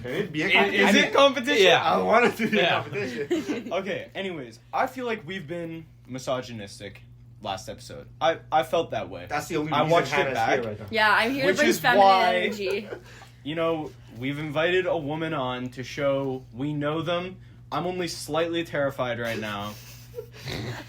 Speaker 2: Can it be a
Speaker 1: Is
Speaker 2: competition?
Speaker 1: it competition?
Speaker 5: Yeah.
Speaker 2: I want it to be
Speaker 5: Yeah.
Speaker 2: a competition.
Speaker 1: Okay, anyways, I feel like we've been misogynistic last episode. I felt that way.
Speaker 2: That's the only
Speaker 1: I
Speaker 2: reason
Speaker 1: watched it
Speaker 2: Hannah's
Speaker 1: back.
Speaker 2: here right now.
Speaker 4: Yeah, I'm here
Speaker 1: Which
Speaker 4: to bring
Speaker 1: is
Speaker 4: feminine
Speaker 1: why-
Speaker 4: energy.
Speaker 1: You know, we've invited a woman on to show we know them. I'm only slightly terrified right now.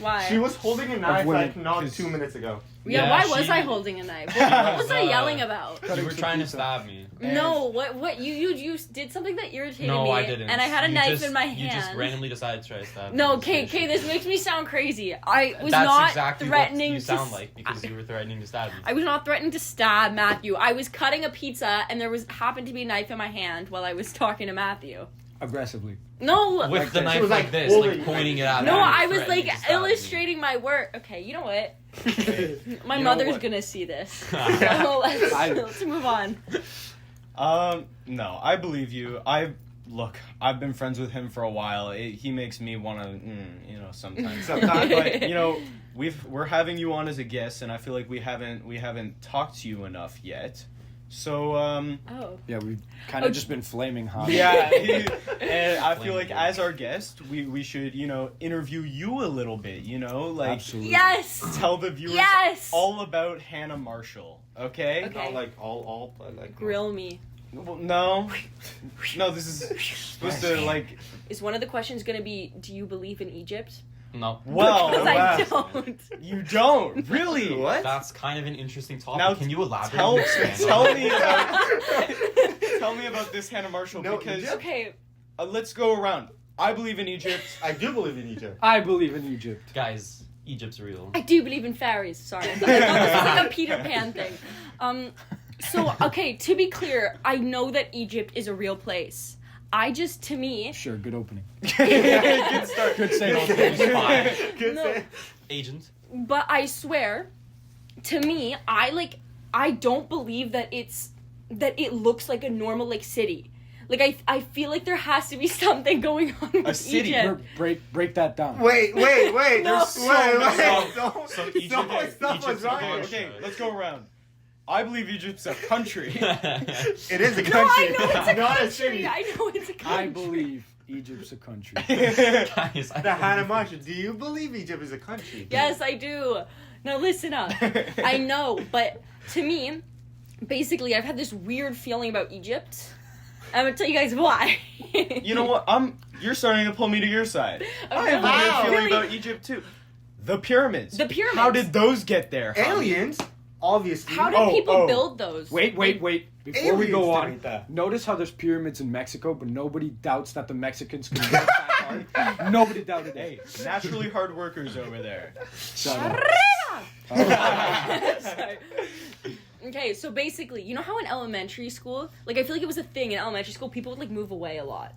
Speaker 4: Why?
Speaker 2: She was holding a knife
Speaker 3: women,
Speaker 2: like not
Speaker 3: 'cause-
Speaker 2: 2 minutes ago.
Speaker 4: Yeah,
Speaker 5: Yeah,
Speaker 4: why was
Speaker 5: she-
Speaker 4: I holding a knife? What was I
Speaker 5: was,
Speaker 4: yelling about?
Speaker 5: You were trying to stab me.
Speaker 4: No, what you did something that irritated me.
Speaker 5: No, I didn't.
Speaker 4: And I had a
Speaker 5: You
Speaker 4: knife
Speaker 5: just-
Speaker 4: in my
Speaker 5: You just
Speaker 4: hand.
Speaker 5: randomly decided to try to stab me.
Speaker 4: No,
Speaker 5: That's
Speaker 4: Kay,
Speaker 5: the issue.
Speaker 4: this makes me sound crazy. I was
Speaker 5: That's
Speaker 4: not
Speaker 5: exactly
Speaker 4: threatening
Speaker 5: what you
Speaker 4: to
Speaker 5: sound like because you were threatening to stab me.
Speaker 4: I was not threatening to stab Matthew. I was cutting a pizza and there happened to be a knife in my hand while I was talking to Matthew.
Speaker 3: aggressively.
Speaker 4: No.
Speaker 5: With
Speaker 3: Like
Speaker 5: the
Speaker 3: this.
Speaker 5: knife
Speaker 2: She was
Speaker 5: like
Speaker 2: like
Speaker 5: this,
Speaker 2: holding-
Speaker 5: like pointing it at me.
Speaker 4: No,
Speaker 5: and
Speaker 4: I was
Speaker 5: threatening
Speaker 4: like
Speaker 5: to stab me.
Speaker 4: illustrating my work. Okay, you know what? My
Speaker 1: You know
Speaker 4: mother's
Speaker 1: what?
Speaker 4: gonna see this.
Speaker 2: Yeah.
Speaker 4: So
Speaker 3: I-
Speaker 4: let's move on.
Speaker 1: No, I believe you. I've been friends with him for a while. He makes me want to, sometimes.
Speaker 2: Sometimes.
Speaker 1: But we're having you on as a guest, and I feel like we haven't talked to you enough yet. So,
Speaker 4: Oh.
Speaker 3: Yeah, we've kind of just been flaming hot.
Speaker 1: yeah, and I feel like as our guest, we should, interview you a little bit, like
Speaker 3: Absolutely.
Speaker 4: Yes.
Speaker 1: tell the viewers
Speaker 4: Yes.
Speaker 1: all about Hannah Marshall, okay?
Speaker 4: Okay.
Speaker 2: Not like all, but like
Speaker 4: Grill me.
Speaker 1: Well, no, this is supposed to like.
Speaker 4: Is one of the questions going to be, do you believe in Egypt?
Speaker 5: No.
Speaker 1: Well,
Speaker 4: Because I don't.
Speaker 1: you don't really.
Speaker 2: What?
Speaker 5: That's kind of an interesting topic.
Speaker 1: Now,
Speaker 5: Can you elaborate?
Speaker 1: Tell,
Speaker 5: and expand
Speaker 1: tell
Speaker 5: on
Speaker 1: me
Speaker 5: it?
Speaker 1: about tell me about this Hannah Marshall
Speaker 2: No,
Speaker 1: because
Speaker 4: Okay.
Speaker 1: let's go around. I believe in Egypt.
Speaker 2: I do believe in Egypt.
Speaker 3: I believe in Egypt.
Speaker 5: Guys, Egypt's real.
Speaker 4: I do believe in fairies. Sorry. I thought this was like a Peter Pan thing. So, okay, to be clear, I know that Egypt is a real place. To me...
Speaker 3: Sure, good opening.
Speaker 1: Good start.
Speaker 3: Good save.
Speaker 5: Fine.
Speaker 2: Good
Speaker 4: No.
Speaker 2: say.
Speaker 5: Agent.
Speaker 4: But I swear, to me, I don't believe that it looks like a normal, like, city. Like, I feel like there has to be something going on with
Speaker 1: city.
Speaker 4: Egypt.
Speaker 3: Break that down.
Speaker 2: Wait.
Speaker 4: No.
Speaker 2: Wait.
Speaker 1: So
Speaker 2: So
Speaker 1: Egypt,
Speaker 2: much stuff was
Speaker 5: Egypt's
Speaker 2: wrong.
Speaker 5: a
Speaker 1: okay, let's go around. I believe Egypt's a country.
Speaker 2: It is a country.
Speaker 4: No, I know it's a
Speaker 2: not
Speaker 4: country.
Speaker 2: a city.
Speaker 4: I know it's a country.
Speaker 3: I believe Egypt's a country.
Speaker 5: Guys,
Speaker 2: The Hannah Marshall. Do you believe Egypt is a country?
Speaker 4: Yes, I do. Now listen up. I know, but to me, basically, I've had this weird feeling about Egypt. I'm gonna tell you guys why.
Speaker 1: You know what? You're starting to pull me to your side. I have a
Speaker 2: Wow.
Speaker 1: weird feeling
Speaker 4: Really?
Speaker 1: about Egypt too. The pyramids.
Speaker 4: The pyramids.
Speaker 1: How did those get there? Hami?
Speaker 2: Aliens, obviously.
Speaker 4: How did
Speaker 1: Oh,
Speaker 4: people
Speaker 1: oh.
Speaker 4: build those?
Speaker 3: Wait. Before we go
Speaker 2: Aliens
Speaker 3: on,
Speaker 2: did that.
Speaker 3: notice how there's pyramids in Mexico, but nobody doubts that the Mexicans can work that hard. Nobody doubted
Speaker 1: Hey,
Speaker 3: it.
Speaker 1: naturally hard workers over there.
Speaker 3: Shut up.
Speaker 4: Sorry. Okay, so basically, you know how in elementary school, like I feel like it was a thing in elementary school, people would like move away a lot.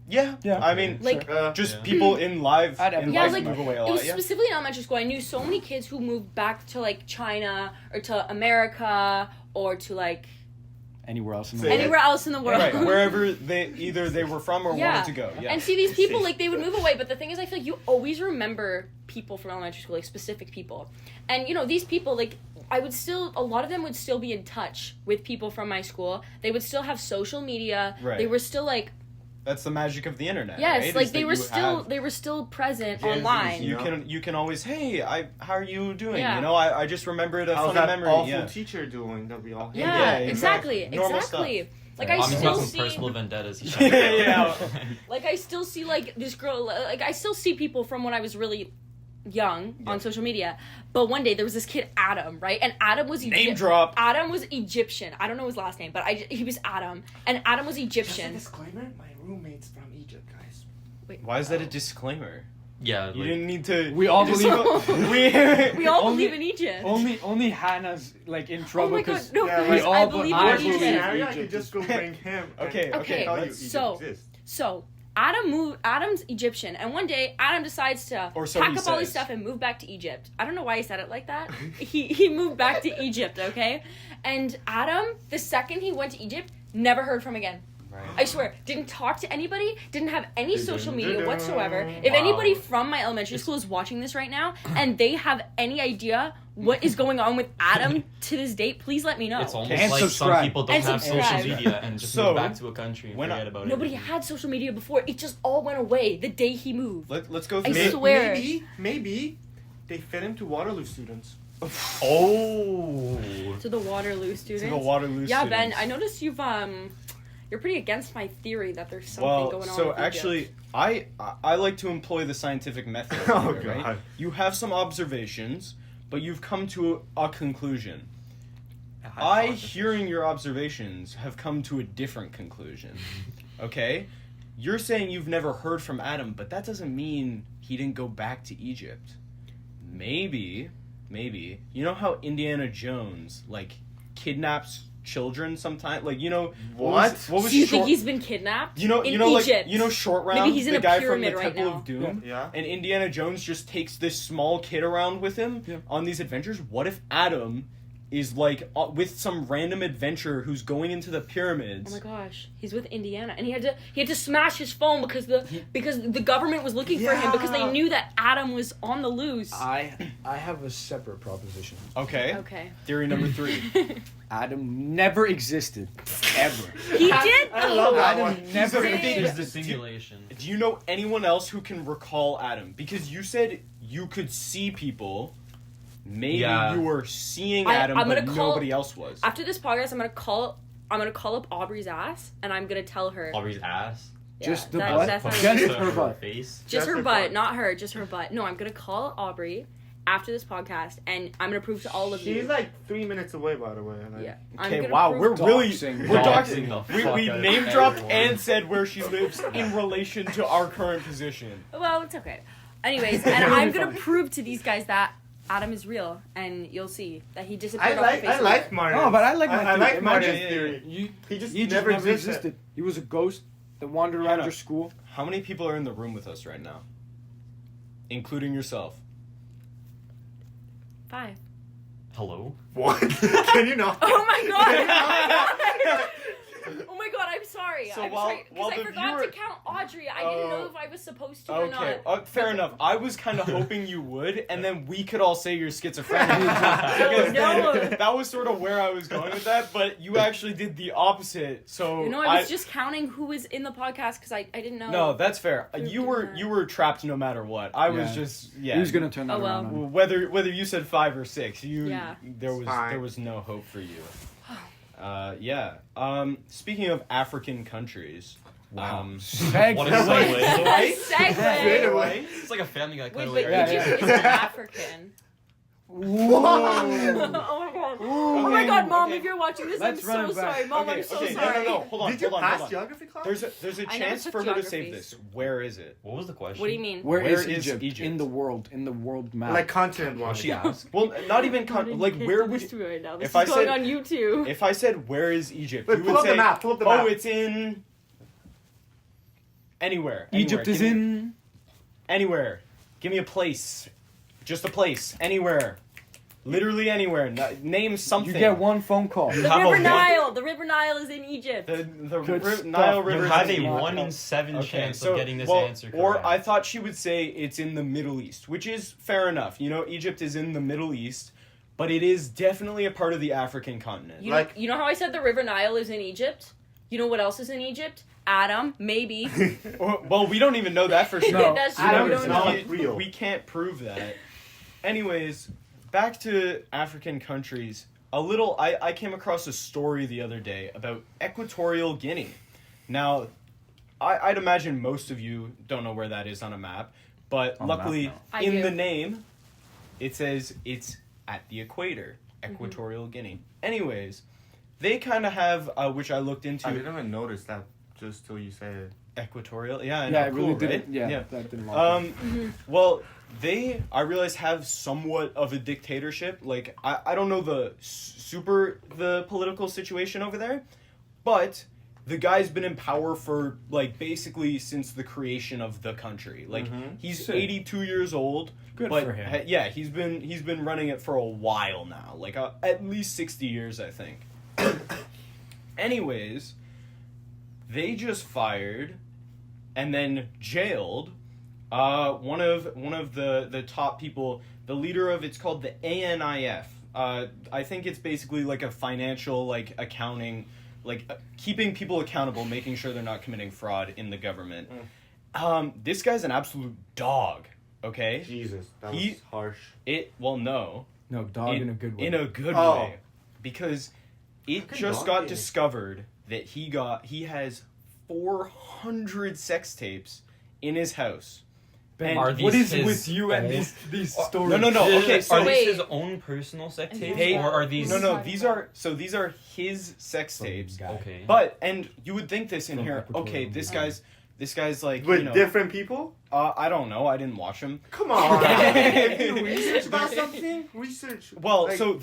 Speaker 1: Yeah.
Speaker 3: Yeah.
Speaker 1: I mean,
Speaker 4: Like,
Speaker 1: just
Speaker 5: Yeah.
Speaker 1: people in live
Speaker 3: I'd have-
Speaker 1: in
Speaker 4: Yeah,
Speaker 1: life
Speaker 4: like,
Speaker 1: move away a
Speaker 4: it
Speaker 1: lot.
Speaker 4: was
Speaker 1: Yeah.
Speaker 4: specifically in elementary school. I knew so many kids who moved back to like China or to America or to like
Speaker 3: Anywhere else in the
Speaker 2: Say
Speaker 3: world.
Speaker 2: it.
Speaker 4: anywhere else in the world.
Speaker 1: Right, wherever they were from or
Speaker 4: Yeah.
Speaker 1: wanted to go. Yeah.
Speaker 4: And see, these people, like, they would move away, but the thing is, I feel like you always remember people from elementary school, like, specific people. And, these people, like, a lot of them would still be in touch with people from my school. They would still have social media.
Speaker 1: Right.
Speaker 4: They were still, like,
Speaker 1: That's the magic of the internet.
Speaker 4: yes,
Speaker 1: right?
Speaker 4: like,
Speaker 1: Is that
Speaker 4: they were still present
Speaker 2: Gen Zs,
Speaker 4: online.
Speaker 1: You can always, hey, how are you doing?
Speaker 4: Yeah.
Speaker 1: I just remembered a
Speaker 2: How's
Speaker 1: funny
Speaker 2: that
Speaker 1: memory.
Speaker 2: awful
Speaker 1: Yeah.
Speaker 2: teacher doing that we all hate?
Speaker 4: Yeah,
Speaker 1: Yeah,
Speaker 4: exactly.
Speaker 1: normal
Speaker 4: Exactly. Like,
Speaker 1: Right.
Speaker 4: I
Speaker 5: Hami's got
Speaker 4: still
Speaker 5: some
Speaker 4: see...
Speaker 5: personal vendettas. He's
Speaker 1: Yeah.
Speaker 4: Like, I still see, like, this girl, like, I still see people from when I was really young on social media. But one day, there was this kid, Adam, right? And Adam was
Speaker 1: Name drop.
Speaker 4: Adam was Egyptian. I don't know his last name, but he was Adam. And Adam was
Speaker 2: Just a
Speaker 4: Egyptian.
Speaker 2: disclaimer, my roommate's from Egypt, guys.
Speaker 1: Why is that a disclaimer?
Speaker 5: Yeah,
Speaker 1: You
Speaker 5: like,
Speaker 1: didn't need to.
Speaker 3: We all
Speaker 1: just-
Speaker 3: believe-
Speaker 4: We all
Speaker 3: Only-
Speaker 4: believe in Egypt.
Speaker 3: Only Hannah's like in
Speaker 4: Oh
Speaker 3: trouble
Speaker 4: my god,
Speaker 3: because
Speaker 4: no,
Speaker 2: Yeah,
Speaker 4: please,
Speaker 2: we
Speaker 4: I
Speaker 3: all
Speaker 4: believe
Speaker 3: I
Speaker 4: in
Speaker 3: believe
Speaker 4: Egypt.
Speaker 2: Scenario, I
Speaker 3: Egypt
Speaker 2: could just go bring him.
Speaker 1: Okay,
Speaker 2: and
Speaker 1: okay,
Speaker 2: tell you
Speaker 1: let's-
Speaker 2: Egypt
Speaker 4: so-
Speaker 2: exists.
Speaker 4: So, Adam's Egyptian, and one day Adam decides to
Speaker 1: Or so
Speaker 4: pack
Speaker 1: he
Speaker 4: up all his
Speaker 1: says.
Speaker 4: stuff and move back to Egypt. I don't know why he said it like that. he moved back to Egypt, okay? And Adam, the second he went to Egypt, never heard from again.
Speaker 1: Right.
Speaker 4: I swear, didn't talk to anybody, didn't have any social media
Speaker 2: Dun-dun-dun-dun.
Speaker 4: whatsoever. If
Speaker 5: Wow.
Speaker 4: anybody from my elementary school is watching this right now and they have any idea what is going on with Adam to this date, please let me know.
Speaker 5: it's almost
Speaker 3: And
Speaker 5: like
Speaker 3: subscribe.
Speaker 5: some people don't
Speaker 4: And
Speaker 5: have
Speaker 4: subscribe.
Speaker 5: social media and just
Speaker 1: So,
Speaker 5: move back to a country and
Speaker 1: when
Speaker 5: forget about it.
Speaker 4: Nobody had social media before. It just all went away the day he moved.
Speaker 1: Let's go
Speaker 4: I
Speaker 1: through.
Speaker 4: swear.
Speaker 2: Maybe they fit him to Waterloo students.
Speaker 5: Oh.
Speaker 4: To the Waterloo students.
Speaker 1: To the Waterloo
Speaker 4: Yeah,
Speaker 1: students.
Speaker 4: Ben, I noticed you're pretty against my theory that there's something
Speaker 1: Well,
Speaker 4: going on
Speaker 1: so
Speaker 4: with
Speaker 1: actually,
Speaker 4: Egypt.
Speaker 1: I like to employ the scientific method.
Speaker 2: Oh,
Speaker 1: here, right?
Speaker 2: God.
Speaker 1: You have some observations, but you've come to a conclusion. I, hearing your observations, have come to a different conclusion. Okay? You're saying you've never heard from Adam, but that doesn't mean he didn't go back to Egypt. Maybe. You know how Indiana Jones, like, kidnaps children sometimes? Like,
Speaker 2: What?
Speaker 1: What was
Speaker 4: Do you
Speaker 1: short...
Speaker 4: think he's been kidnapped?
Speaker 1: You know,
Speaker 4: in
Speaker 1: Egypt.
Speaker 4: Egypt.
Speaker 1: Short Round,
Speaker 4: Maybe he's in
Speaker 1: the
Speaker 4: a
Speaker 1: guy from
Speaker 4: pyramid
Speaker 1: the
Speaker 4: right
Speaker 1: Temple
Speaker 4: now.
Speaker 1: of Doom,
Speaker 2: Yeah.
Speaker 1: and Indiana Jones just takes this small kid around with him
Speaker 3: Yeah.
Speaker 1: on these adventures. What if Adam is like with some random adventurer who's going into the pyramids.
Speaker 4: Oh my gosh, he's with Indiana, and he had to smash his phone because the government was looking for him because they knew that Adam was on the loose.
Speaker 3: I have a separate proposition.
Speaker 1: Okay.
Speaker 4: Okay.
Speaker 1: Theory number 3.
Speaker 3: Adam never existed, ever.
Speaker 4: He did.
Speaker 2: I love that
Speaker 3: Adam
Speaker 2: one.
Speaker 3: never
Speaker 4: Did.
Speaker 3: existed.
Speaker 5: It's the simulation.
Speaker 1: Do you know anyone else who can recall Adam? Because you said you could see people. Maybe you were seeing Adam,
Speaker 4: I'm
Speaker 1: but
Speaker 4: gonna call-
Speaker 1: nobody else was.
Speaker 4: After this podcast, I'm gonna call up Aubrey's ass, and I'm gonna tell her.
Speaker 5: Aubrey's ass.
Speaker 4: Yeah,
Speaker 3: Just the
Speaker 4: that-
Speaker 3: butt?
Speaker 4: that's not-
Speaker 3: Just her butt.
Speaker 5: face.
Speaker 4: Just her
Speaker 2: her
Speaker 4: butt,
Speaker 2: butt.
Speaker 4: not her. Just her butt. No, I'm gonna call Aubrey after this podcast, and I'm gonna prove to all of you.
Speaker 2: She's like 3 minutes away, by the way. Like,
Speaker 4: Yeah. I'm
Speaker 1: Okay,
Speaker 4: gonna
Speaker 1: wow,
Speaker 4: prove-
Speaker 1: we're really
Speaker 3: Doxing.
Speaker 1: we're
Speaker 5: Doxing
Speaker 1: doxing.
Speaker 5: the
Speaker 1: We
Speaker 5: fuck out of
Speaker 1: name dropped
Speaker 5: everyone.
Speaker 1: and said where she lives in relation to our current position.
Speaker 4: Well, it's okay. Anyways, and I'm gonna prove to these guys that Adam is real, and you'll see that he disappeared off the face
Speaker 2: I
Speaker 4: of the
Speaker 2: like
Speaker 4: earth.
Speaker 2: Martin.
Speaker 3: No, but I like my
Speaker 2: I
Speaker 3: theory.
Speaker 2: like Martin's
Speaker 3: Imagine-
Speaker 2: theory. He just
Speaker 3: He
Speaker 2: never
Speaker 3: never
Speaker 2: existed.
Speaker 3: existed. He was a ghost that wandered around your school.
Speaker 1: How many people are in the room with us right now? Including yourself.
Speaker 4: 5.
Speaker 5: Hello.
Speaker 2: What? Can you not?
Speaker 4: Oh my god! Oh my god, I'm sorry.
Speaker 1: So
Speaker 4: I'm
Speaker 1: while-
Speaker 4: sorry.
Speaker 1: while
Speaker 4: Because I
Speaker 1: the
Speaker 4: forgot
Speaker 1: viewer-
Speaker 4: to count Audrey. I didn't know if I was supposed to or
Speaker 1: Okay,
Speaker 4: not.
Speaker 1: fair enough. I was kind of hoping you would, and then we could all say you're schizophrenic.
Speaker 4: No,
Speaker 1: Because
Speaker 4: no.
Speaker 1: then that was sort of where I was going with that, but you actually did the opposite. So
Speaker 4: You know, I was just counting who was in the podcast because I didn't know.
Speaker 1: No, that's fair.
Speaker 4: Who
Speaker 1: You
Speaker 4: did
Speaker 1: were
Speaker 4: that?
Speaker 1: you were trapped no matter what. I was
Speaker 3: Yeah.
Speaker 1: just
Speaker 3: He was gonna turn that
Speaker 4: Oh, well.
Speaker 3: around. on you.
Speaker 1: whether you said 5 or 6,
Speaker 4: Yeah.
Speaker 1: there
Speaker 2: Fine.
Speaker 1: was no hope for you. Yeah. Speaking of African countries,
Speaker 3: Segue.
Speaker 5: What a segue.
Speaker 1: right?
Speaker 4: Segue.
Speaker 2: away.
Speaker 5: It's like a Family Guy
Speaker 4: Wait,
Speaker 5: cutaway.
Speaker 4: but
Speaker 3: Yeah,
Speaker 4: Egypt
Speaker 3: yeah.
Speaker 4: isn't African.
Speaker 3: Whoa.
Speaker 4: Oh my god. Oh my god, Mom,
Speaker 1: okay.
Speaker 4: if you're watching this,
Speaker 3: Let's
Speaker 4: I'm
Speaker 3: run
Speaker 4: so
Speaker 3: it back.
Speaker 4: sorry. Mom,
Speaker 1: Okay,
Speaker 4: I'm so
Speaker 1: okay,
Speaker 4: sorry.
Speaker 1: no, hold on,
Speaker 2: Did you
Speaker 1: hold on,
Speaker 2: pass
Speaker 1: hold on.
Speaker 2: geography class?
Speaker 1: There's a
Speaker 4: I never
Speaker 1: chance
Speaker 4: took
Speaker 1: for her to save
Speaker 4: geography.
Speaker 1: this. Where is it?
Speaker 5: What was the question?
Speaker 4: What do you mean?
Speaker 3: Where is
Speaker 1: is
Speaker 3: Egypt?
Speaker 1: Egypt?
Speaker 3: In the world map?
Speaker 2: like continent wise.
Speaker 5: She asked.
Speaker 1: Well, not even like where would
Speaker 4: right now? This
Speaker 1: if
Speaker 4: is
Speaker 1: I
Speaker 4: going
Speaker 1: said-
Speaker 4: on YouTube.
Speaker 1: if I said where is Egypt,
Speaker 2: Wait,
Speaker 1: you
Speaker 2: pull
Speaker 1: would
Speaker 2: up
Speaker 1: say
Speaker 2: the map. Pull up the map.
Speaker 1: oh, it's in anywhere.
Speaker 3: Egypt is
Speaker 1: Give me-
Speaker 3: in.
Speaker 1: anywhere. Give me a place. Just a place. Anywhere. Literally anywhere. Name something.
Speaker 3: You get one phone call.
Speaker 4: The
Speaker 5: have a
Speaker 4: River
Speaker 5: one-
Speaker 4: Nile. The River Nile is in Egypt.
Speaker 1: The
Speaker 3: Good
Speaker 1: Nile
Speaker 3: stuff.
Speaker 1: River.
Speaker 5: You
Speaker 1: is
Speaker 5: have
Speaker 1: in
Speaker 5: a
Speaker 1: Egypt.
Speaker 5: 1 in 7
Speaker 1: Okay,
Speaker 5: chance
Speaker 1: so,
Speaker 5: of getting this
Speaker 1: well,
Speaker 5: answer correct.
Speaker 1: or I thought she would say it's in the Middle East, which is fair enough. You know, Egypt is in the Middle East, but it is definitely a part of the African continent.
Speaker 4: You know how I said the River Nile is in Egypt? You know what else is in Egypt? Adam, maybe.
Speaker 1: Well, we don't even know that for sure.
Speaker 3: No,
Speaker 4: That's true.
Speaker 3: Adam
Speaker 4: We
Speaker 3: is
Speaker 4: don't
Speaker 2: not
Speaker 4: know.
Speaker 2: real.
Speaker 1: We can't prove that. Anyways, back to African countries. I came across a story the other day about Equatorial Guinea. Now, I'd imagine most of you don't know where that is on a map, but
Speaker 3: On a map,
Speaker 1: luckily
Speaker 3: no.
Speaker 4: I
Speaker 1: in
Speaker 4: do.
Speaker 1: the name, it says it's at the equator,
Speaker 4: Mm-hmm.
Speaker 1: Equatorial Guinea. Anyways, they kind of have, which I looked into.
Speaker 2: I didn't even notice that just till you said it.
Speaker 1: Equatorial, yeah, I know,
Speaker 3: Yeah, it really
Speaker 1: cool,
Speaker 3: didn't.
Speaker 1: right?
Speaker 3: Yeah, that didn't. Lock me.
Speaker 1: Well, I realize, have somewhat of a dictatorship. Like, I don't know the political situation over there, but the guy's been in power for, like, basically since the creation of the country. Like, he's
Speaker 3: Sick.
Speaker 1: 82 years old.
Speaker 3: Good
Speaker 1: but
Speaker 3: for him.
Speaker 1: Yeah, he's been running it for a while now. Like, at least 60 years, I think. Anyways, they just fired and then jailed one of the top people, the leader of, it's called the ANIF. I think it's basically like a financial, like, accounting, like, keeping people accountable, making sure they're not committing fraud in the government. This guy's an absolute dog, okay?
Speaker 2: Jesus, that
Speaker 1: He-
Speaker 2: was harsh.
Speaker 1: No.
Speaker 3: No, dog in a good way.
Speaker 1: In a good
Speaker 2: Oh.
Speaker 1: way. Because it
Speaker 2: could
Speaker 1: just
Speaker 2: dog
Speaker 1: got
Speaker 2: be?
Speaker 1: discovered that he has 400 sex tapes in his house. And
Speaker 5: Are
Speaker 3: What
Speaker 5: these
Speaker 3: is
Speaker 5: his
Speaker 3: with you and
Speaker 5: own-
Speaker 3: these stories?
Speaker 1: No, okay, so
Speaker 5: are
Speaker 4: Wait.
Speaker 5: these his own personal sex tapes,
Speaker 1: Hey,
Speaker 5: or are these?
Speaker 1: no, these are his sex tapes.
Speaker 5: Okay.
Speaker 1: But and you would think this in
Speaker 3: From
Speaker 1: here.
Speaker 3: Equatorial
Speaker 1: Okay, this guy's like,
Speaker 2: With
Speaker 1: you know,
Speaker 2: different people?
Speaker 1: I don't know. I didn't watch him.
Speaker 2: Come on. If you research about something, research.
Speaker 1: Well,
Speaker 2: like,
Speaker 1: so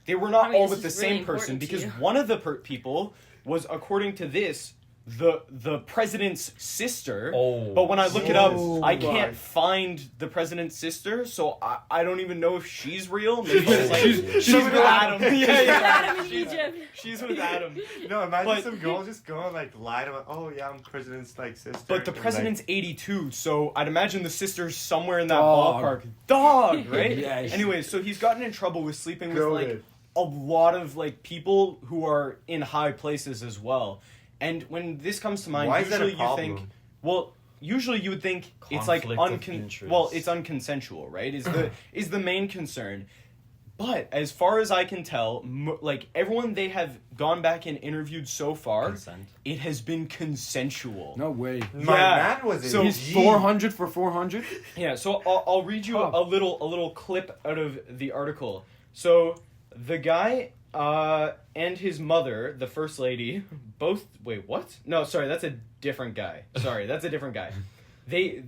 Speaker 1: they were not
Speaker 4: I mean,
Speaker 1: all
Speaker 4: this
Speaker 1: with the
Speaker 4: is
Speaker 1: same
Speaker 4: really
Speaker 1: person
Speaker 4: important to
Speaker 1: because
Speaker 4: you.
Speaker 1: one of the people was, according to this, the president's sister.
Speaker 5: Oh.
Speaker 1: But when I look it up,
Speaker 3: Oh,
Speaker 1: I can't
Speaker 2: right.
Speaker 1: find the president's sister, so I don't even know if she's real. Maybe she's
Speaker 2: with
Speaker 1: with Adam.
Speaker 4: Adam in
Speaker 1: She's-
Speaker 4: Egypt.
Speaker 1: She's with Adam.
Speaker 2: No, imagine
Speaker 1: But-
Speaker 2: some girl just going like lie to him. Oh yeah, I'm president's like sister.
Speaker 1: But the
Speaker 2: and,
Speaker 1: president's 82, so I'd imagine the sister's somewhere in that
Speaker 3: Dog.
Speaker 1: ballpark. Dog, right?
Speaker 3: Yes.
Speaker 1: Anyway, so he's gotten in trouble with sleeping with like
Speaker 2: Goated.
Speaker 1: a lot of like people who are in high places as well. And when this comes to mind,
Speaker 2: Why is that a
Speaker 1: usually you think,
Speaker 2: problem?
Speaker 1: well, usually you would think it's like
Speaker 5: Conflict of interest.
Speaker 1: well, it's unconsensual, right? Is the main concern. But as far as I can tell, like everyone they have gone back and interviewed so far,
Speaker 5: Consent.
Speaker 1: it has been consensual.
Speaker 3: No way.
Speaker 2: My
Speaker 1: Yeah.
Speaker 2: man was in
Speaker 1: So
Speaker 3: He's
Speaker 2: G.
Speaker 3: 400 for 400.
Speaker 1: Yeah, so I'll read you
Speaker 3: Oh.
Speaker 1: a little clip out of the article. So the guy and his mother, the first lady, both wait, what? No, sorry, that's a different guy. Sorry, that's a different guy. They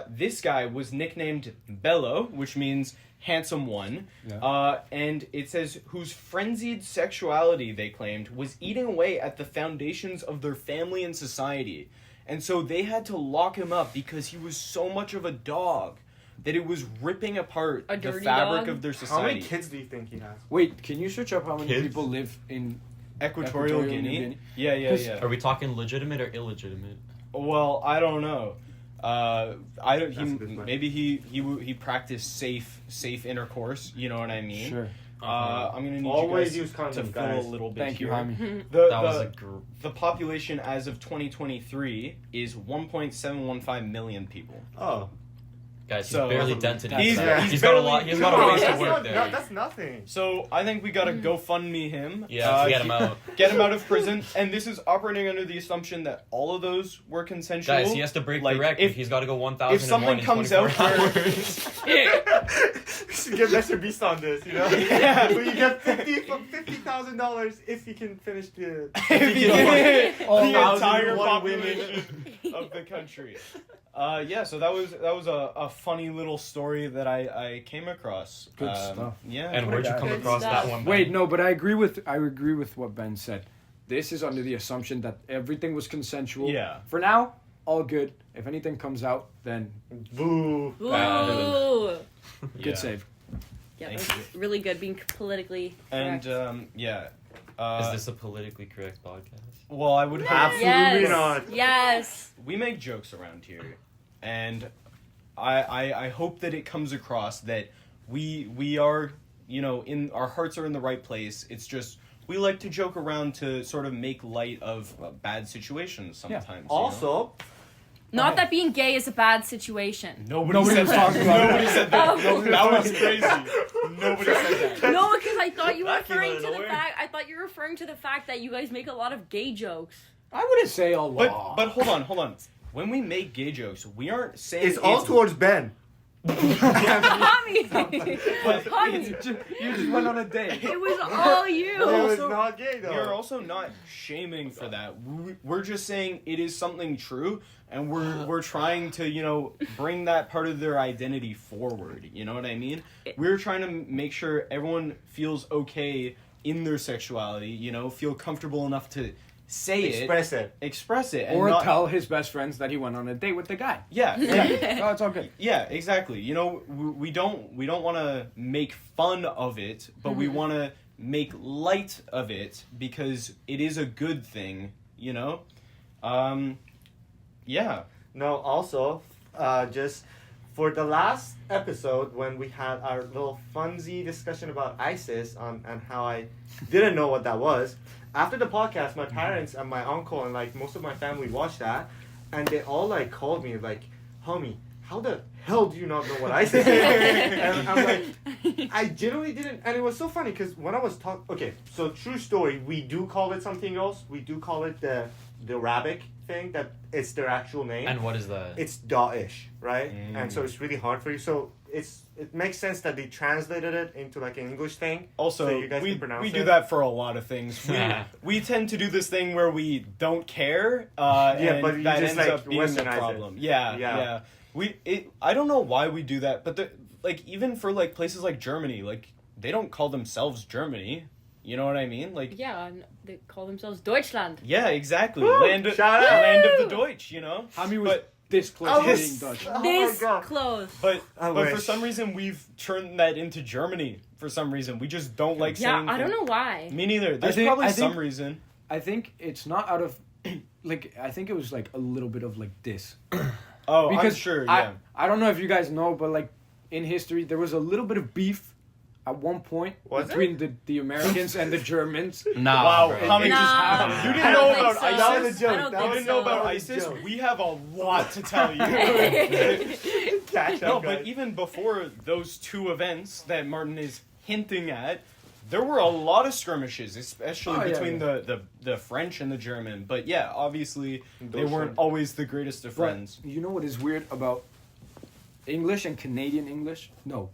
Speaker 1: this guy was nicknamed Bello, which means handsome one.
Speaker 3: Yeah.
Speaker 1: And it says whose frenzied sexuality they claimed was eating away at the foundations of their family and society. And so they had to lock him up because he was so much of a dog that it was ripping apart
Speaker 4: A
Speaker 1: the
Speaker 4: dirty
Speaker 1: fabric
Speaker 4: dog?
Speaker 1: of their
Speaker 2: How
Speaker 1: society.
Speaker 2: many kids do you think he has?
Speaker 3: Wait, can you search up how many
Speaker 2: Kids?
Speaker 3: people live in?
Speaker 1: Equatorial Guinea?
Speaker 3: Guinea?
Speaker 1: Yeah.
Speaker 3: 'Cause-
Speaker 5: Are we talking legitimate or illegitimate?
Speaker 1: Well, I don't know. I don't.
Speaker 2: That's a good question.
Speaker 1: Maybe he practiced safe intercourse. You know what I mean?
Speaker 3: Sure.
Speaker 1: I'm gonna need
Speaker 2: Always
Speaker 1: you
Speaker 2: use
Speaker 1: guys to
Speaker 2: condoms,
Speaker 1: fill
Speaker 2: guys.
Speaker 1: a little bit.
Speaker 3: Thank you,
Speaker 1: here.
Speaker 3: Hami.
Speaker 1: The,
Speaker 5: That was
Speaker 1: the,
Speaker 5: a group.
Speaker 1: the population as of 2023 is 1.715 million people.
Speaker 2: Oh,
Speaker 5: Guys, he's
Speaker 1: So-
Speaker 5: barely dented
Speaker 3: He's-
Speaker 5: into that.
Speaker 1: he's
Speaker 5: He's got a
Speaker 1: barely-
Speaker 5: lot. He's
Speaker 1: Come
Speaker 5: got a
Speaker 1: on,
Speaker 5: ways to
Speaker 2: that's,
Speaker 5: work
Speaker 2: not,
Speaker 5: there.
Speaker 2: that's nothing.
Speaker 1: So I think we gotta GoFundMe him.
Speaker 5: Yeah, to get him
Speaker 1: he-
Speaker 5: out.
Speaker 1: Get him out of prison, and this is operating under the assumption that all of those were consensual.
Speaker 5: Guys, he has to break
Speaker 1: Like,
Speaker 5: the record.
Speaker 1: if-
Speaker 5: He's got to go 1,000
Speaker 1: if something
Speaker 5: in
Speaker 1: comes
Speaker 5: 24
Speaker 1: out where-
Speaker 5: hours.
Speaker 2: We should get Mr. Beast on this, you know?
Speaker 1: Yeah.
Speaker 2: But you get $50,000 if you can finish the.
Speaker 1: If you get the
Speaker 2: 1,001
Speaker 1: entire
Speaker 2: women.
Speaker 1: population of the country. Yeah, so that was a funny little story that I came across.
Speaker 3: Good stuff.
Speaker 1: Yeah.
Speaker 5: And where'd you come
Speaker 4: Good
Speaker 5: across
Speaker 4: stuff.
Speaker 5: that one?
Speaker 3: Wait,
Speaker 5: Ben?
Speaker 3: no, but I agree with what Ben said. This is under the assumption that everything was consensual.
Speaker 1: Yeah.
Speaker 3: For now, all good. If anything comes out, then
Speaker 2: Boo.
Speaker 4: Ooh.
Speaker 5: Yeah.
Speaker 3: good save.
Speaker 4: Yeah,
Speaker 1: Thank
Speaker 4: that's really good. Being politically correct.
Speaker 1: And yeah.
Speaker 5: Is this a politically correct podcast?
Speaker 1: Well, I would have.
Speaker 2: Absolutely
Speaker 4: yes.
Speaker 2: not.
Speaker 4: Yes.
Speaker 1: We make jokes around here, and I hope that it comes across that we are, you know, in our hearts are in the right place. It's just we like to joke around to sort of make light of bad situations sometimes. you know?
Speaker 2: Also,
Speaker 4: Not that being gay is a bad situation.
Speaker 1: Nobody
Speaker 3: Nobody
Speaker 1: said
Speaker 3: was
Speaker 1: that.
Speaker 3: talking about
Speaker 1: Nobody
Speaker 3: that.
Speaker 1: said that.
Speaker 4: Oh.
Speaker 1: That was crazy. Nobody said that.
Speaker 4: No, because I thought you were
Speaker 5: That came out
Speaker 4: referring
Speaker 5: of
Speaker 4: to the
Speaker 5: nowhere.
Speaker 4: fact. I thought you were referring to the fact that you guys make a lot of gay jokes.
Speaker 3: I wouldn't say a lot.
Speaker 1: But hold on. When we make gay jokes, we aren't saying
Speaker 2: it's all towards Ben.
Speaker 4: Hami!
Speaker 1: But
Speaker 4: Hami!
Speaker 3: You just went on a date.
Speaker 4: It was all
Speaker 2: It
Speaker 4: you!
Speaker 2: was
Speaker 1: Also-
Speaker 2: not gay though.
Speaker 1: We're also not shaming for that. We're just saying it is something true, and we're trying to, you know, bring that part of their identity forward. You know what I mean? We're trying to make sure everyone feels okay in their sexuality. You know, feel comfortable enough to say express it, and
Speaker 3: Or
Speaker 1: not,
Speaker 3: tell his best friends that he went on a date with the guy.
Speaker 1: Yeah,
Speaker 3: Oh, it's all good.
Speaker 1: yeah, exactly. You know, we don't want to make fun of it, but we want to make light of it because it is a good thing. You know, yeah.
Speaker 2: No, also, just for the last episode when we had our little funsy discussion about ISIS and how I didn't know what that was. After the podcast, my parents and my uncle and like most of my family watched that, and they all like called me like, "Homie, how the hell do you not know what ISIS is?" And I'm like, I genuinely didn't, and it was so funny because when I was okay, so true story, we do call it something else. We do call it the Arabic thing that it's their actual name.
Speaker 5: And what is that?
Speaker 2: It's Daesh, right? And so it's really hard for you. So it makes sense that they translated it into like an English thing.
Speaker 1: Also,
Speaker 2: so you guys
Speaker 1: we
Speaker 2: can pronounce
Speaker 1: do
Speaker 2: it.
Speaker 1: that for a lot of things. We tend to do this thing where we don't care, and
Speaker 2: but you
Speaker 1: that
Speaker 2: just,
Speaker 1: ends
Speaker 2: like,
Speaker 1: up being the
Speaker 2: westernize it.
Speaker 1: problem. Yeah.
Speaker 2: Yeah.
Speaker 1: I don't know why we do that, but like even for like places like Germany, like they don't call themselves Germany. You know what I mean? Like,
Speaker 4: Yeah, they call themselves Deutschland.
Speaker 1: yeah, exactly.
Speaker 2: Woo!
Speaker 1: Land of
Speaker 2: Shout out!
Speaker 1: the Deutsch, you know?
Speaker 3: Hami was
Speaker 1: But
Speaker 3: this close
Speaker 2: I
Speaker 3: to
Speaker 2: was-
Speaker 3: being Dutch.
Speaker 2: Oh my
Speaker 4: This
Speaker 2: God.
Speaker 4: close.
Speaker 1: but
Speaker 2: I
Speaker 1: but for
Speaker 2: wish.
Speaker 1: some reason we've turned that into Germany for some reason. We just don't like
Speaker 4: Yeah,
Speaker 1: saying
Speaker 4: I don't know why.
Speaker 1: Me neither. There's
Speaker 3: think-
Speaker 1: probably
Speaker 3: I think-
Speaker 1: some reason.
Speaker 3: I think it's not out of like I think it was like a little bit of like this.
Speaker 1: Oh,
Speaker 3: Because
Speaker 1: I'm sure, yeah.
Speaker 3: I don't know if you guys know, but like in history there was a little bit of beef at one point
Speaker 2: Was
Speaker 3: between the Americans and the Germans.
Speaker 5: Nah,
Speaker 1: Wow,
Speaker 5: bro.
Speaker 1: how many
Speaker 4: Nah.
Speaker 1: just happened? You
Speaker 4: I
Speaker 1: didn't
Speaker 4: don't
Speaker 1: know
Speaker 4: think
Speaker 1: about
Speaker 4: so.
Speaker 1: ISIS?
Speaker 2: That was a joke.
Speaker 4: I don't
Speaker 2: That
Speaker 1: You
Speaker 4: think
Speaker 1: didn't know
Speaker 4: so.
Speaker 1: about
Speaker 2: That was a
Speaker 1: ISIS?
Speaker 2: joke.
Speaker 1: We have a lot to tell you.
Speaker 2: Catch
Speaker 1: No,
Speaker 2: up,
Speaker 1: but
Speaker 2: guys.
Speaker 1: even before those two events that Martin is hinting at, there were a lot of skirmishes, especially
Speaker 3: Oh, yeah,
Speaker 1: between
Speaker 3: yeah.
Speaker 1: the French and the German. But yeah, obviously they
Speaker 2: Those
Speaker 1: weren't
Speaker 2: were-
Speaker 1: always the greatest of
Speaker 3: But
Speaker 1: friends.
Speaker 3: you know what is weird about English and Canadian English? No,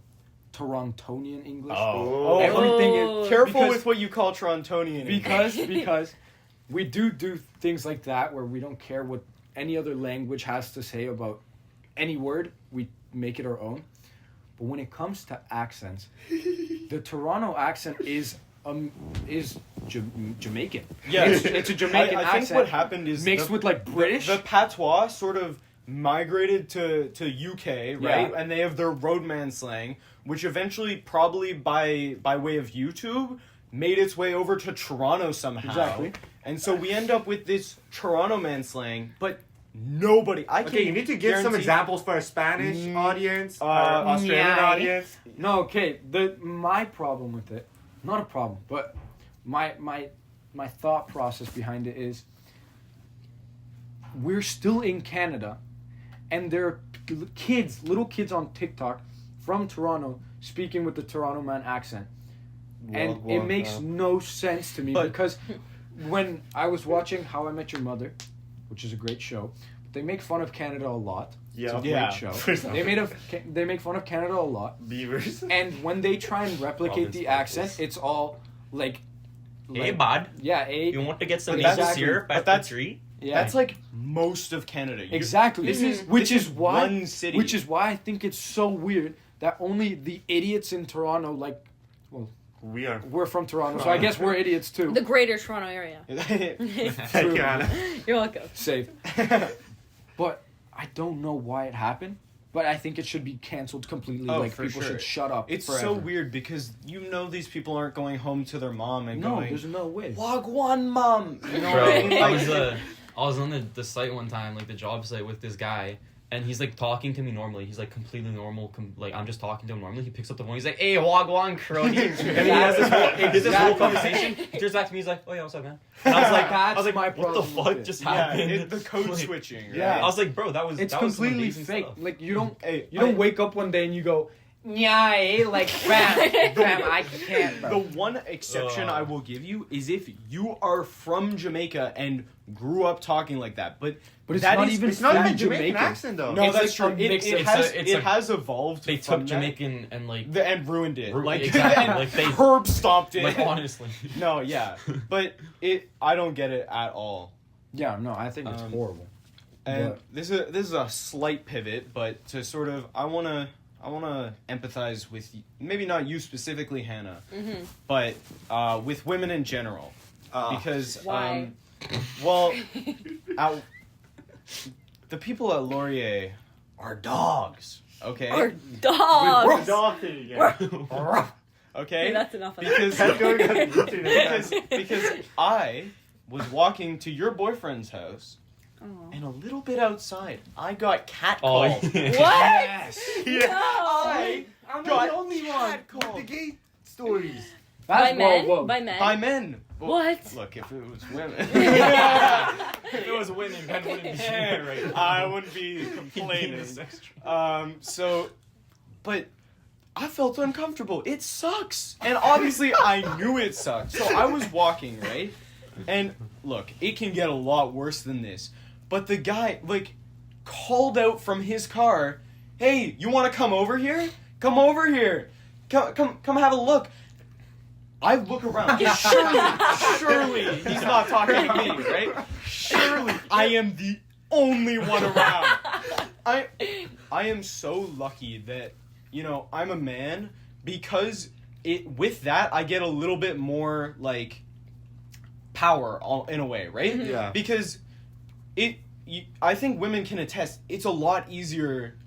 Speaker 3: Torontonian English.
Speaker 1: Oh,
Speaker 3: Everything
Speaker 4: Oh.
Speaker 3: is
Speaker 1: careful
Speaker 3: because-
Speaker 1: with what you call Torontonian.
Speaker 3: because we do things like that where we don't care what any other language has to say about any word. We make it our own. But when it comes to accents, the Toronto accent is Jamaican.
Speaker 1: Yeah,
Speaker 3: it's a Jamaican
Speaker 1: I think
Speaker 3: accent
Speaker 1: what happened is
Speaker 3: mixed with like British.
Speaker 1: The patois sort of migrated to UK, right?
Speaker 3: Yeah.
Speaker 1: And they have their roadman slang, which eventually, probably by way of YouTube, made its way over to Toronto somehow.
Speaker 3: Exactly.
Speaker 1: And so we end up with this Toronto man slang, but nobody. I
Speaker 2: Okay, you need to give some
Speaker 1: guarantee-
Speaker 2: examples for our Spanish
Speaker 1: Mm,
Speaker 2: audience, our Australian
Speaker 4: yeah.
Speaker 2: audience.
Speaker 3: No, okay. My problem with it, not a problem, but my thought process behind it is we're still in Canada, and there are little kids on TikTok from Toronto speaking with the Toronto man accent, and it makes no sense to me
Speaker 1: But-
Speaker 3: because when I was watching How I Met Your Mother, which is a great show, they make fun of Canada a lot. It's a great
Speaker 1: Yeah.
Speaker 3: show. They make fun of Canada a lot.
Speaker 2: Beavers.
Speaker 3: And when they try and replicate
Speaker 5: Robin
Speaker 3: the
Speaker 5: Sparkles.
Speaker 3: accent, it's all like
Speaker 5: Hey, bud.
Speaker 3: yeah,
Speaker 5: You want to get some
Speaker 1: But
Speaker 5: maple
Speaker 1: that's-
Speaker 5: syrup
Speaker 1: but
Speaker 5: at
Speaker 1: that's-
Speaker 5: the tree?
Speaker 3: yeah.
Speaker 1: That's like most of Canada.
Speaker 3: exactly.
Speaker 1: This is
Speaker 3: which
Speaker 1: this
Speaker 3: is why
Speaker 1: one city.
Speaker 3: which is why I think it's so weird that only the idiots in Toronto, like
Speaker 2: We are.
Speaker 3: we're from Toronto, so I guess we're idiots too.
Speaker 4: The greater Toronto area.
Speaker 2: Thank you, Anna.
Speaker 4: You're welcome.
Speaker 3: Safe. But I don't know why it happened. But I think it should be canceled completely.
Speaker 1: Oh,
Speaker 3: like
Speaker 1: for
Speaker 3: people
Speaker 1: sure.
Speaker 3: should shut up.
Speaker 1: It's
Speaker 3: forever.
Speaker 1: so weird because these people aren't going home to their mom and
Speaker 3: No,
Speaker 1: going,
Speaker 3: there's no way.
Speaker 1: Wagwan mom. You know
Speaker 5: Bro,
Speaker 1: what I mean?
Speaker 5: I
Speaker 1: Like,
Speaker 5: was I was on the site one time, like the job site with this guy, and he's like talking to me normally. He's like completely normal. Like I'm just talking to him normally. He picks up the phone. He's like, "Hey, wagwan, crony," and he has this whole conversation. He turns back to me. He's like, "Oh yeah, what's up, man?" And I was like,
Speaker 3: That's my
Speaker 5: "What the
Speaker 3: problem with
Speaker 5: fuck
Speaker 3: it.
Speaker 5: just
Speaker 1: yeah,
Speaker 5: happened?"
Speaker 1: the code
Speaker 5: Like,
Speaker 1: switching. Right?
Speaker 3: Yeah.
Speaker 5: I was like, "Bro, that was
Speaker 3: It's
Speaker 5: that was some
Speaker 3: completely
Speaker 5: amazing
Speaker 3: fake.
Speaker 5: stuff.
Speaker 3: Like you don't
Speaker 1: Hey,
Speaker 3: wake up one day and you go, yeah, like fam, I can't.
Speaker 1: The
Speaker 3: Bro.
Speaker 1: one exception I will give you is if you are from Jamaica and grew up talking like that. But
Speaker 3: But it's
Speaker 1: that
Speaker 3: not
Speaker 1: is-
Speaker 3: even
Speaker 2: It's not
Speaker 3: fully
Speaker 2: even Jamaican
Speaker 3: Jamaican.
Speaker 2: accent though.
Speaker 1: No,
Speaker 3: It's
Speaker 1: that's
Speaker 3: like
Speaker 1: true.
Speaker 3: a mix
Speaker 1: It
Speaker 3: of-
Speaker 1: has
Speaker 5: it's
Speaker 1: it
Speaker 5: like-
Speaker 1: has evolved.
Speaker 5: They
Speaker 1: from
Speaker 5: took
Speaker 1: that.
Speaker 5: Jamaican and like
Speaker 1: And ruined it. Like
Speaker 5: exactly.
Speaker 1: and
Speaker 5: Like they
Speaker 1: herb stomped it.
Speaker 5: like honestly.
Speaker 1: No, yeah, but I don't get it at all.
Speaker 3: Yeah, no, I think it's horrible.
Speaker 1: And
Speaker 3: But-
Speaker 1: this is a slight pivot, but to sort of I wanna empathize with maybe not you specifically, Hannah, but with women in general, because
Speaker 4: Why?
Speaker 1: well, the people at Laurier are dogs. Okay.
Speaker 4: Or dogs.
Speaker 2: Dog thing again.
Speaker 1: Okay.
Speaker 4: Okay, that's enough of that.
Speaker 1: Because
Speaker 2: That's going on YouTube.
Speaker 1: because I was walking to your boyfriend's house,
Speaker 4: Aw.
Speaker 1: and a little bit outside, I got catcalled.
Speaker 5: Oh,
Speaker 4: What?
Speaker 3: Yes.
Speaker 1: I
Speaker 2: I'm
Speaker 1: got
Speaker 2: the only one
Speaker 1: catcalled.
Speaker 2: with the gay stories.
Speaker 4: By
Speaker 3: That's
Speaker 4: men?
Speaker 3: whoa.
Speaker 4: By men?
Speaker 1: By men. Well,
Speaker 4: What?
Speaker 1: Look, if it was women,
Speaker 5: if it was women, Ben wouldn't be here right now.
Speaker 1: I wouldn't be complaining. But I felt uncomfortable. It sucks, and obviously I knew it sucked. So I was walking, right, and look, it can get a lot worse than this. But the guy called out from his car, "Hey, you want to come over here? Come over here. Come have a look." I look around. Surely he's not talking to me, right? Surely I am the only one around. I am so lucky that, I'm a man because with that, I get a little bit more like power in a way, right?
Speaker 2: Yeah.
Speaker 1: Because I think women can attest. It's a lot easier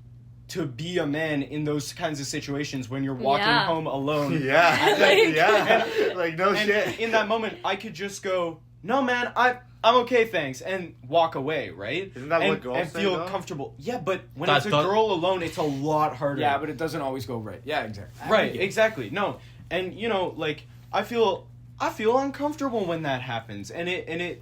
Speaker 1: to be a man in those kinds of situations when you're walking
Speaker 4: Yeah.
Speaker 1: home alone.
Speaker 2: Yeah.
Speaker 4: Like-
Speaker 2: yeah. Like, no
Speaker 1: And
Speaker 2: shit.
Speaker 1: in that moment, I could just go, "No, man, I'm okay, thanks," and walk away, right?
Speaker 2: Isn't that
Speaker 1: and,
Speaker 2: what girls
Speaker 1: and
Speaker 2: say,
Speaker 1: feel
Speaker 2: though?
Speaker 1: comfortable. Yeah, but when
Speaker 5: That
Speaker 1: it's a
Speaker 5: does-
Speaker 1: girl alone, it's a lot harder.
Speaker 3: Yeah, but it doesn't always go right. Yeah, exactly.
Speaker 1: Right, exactly. No, and like I feel uncomfortable when that happens, and it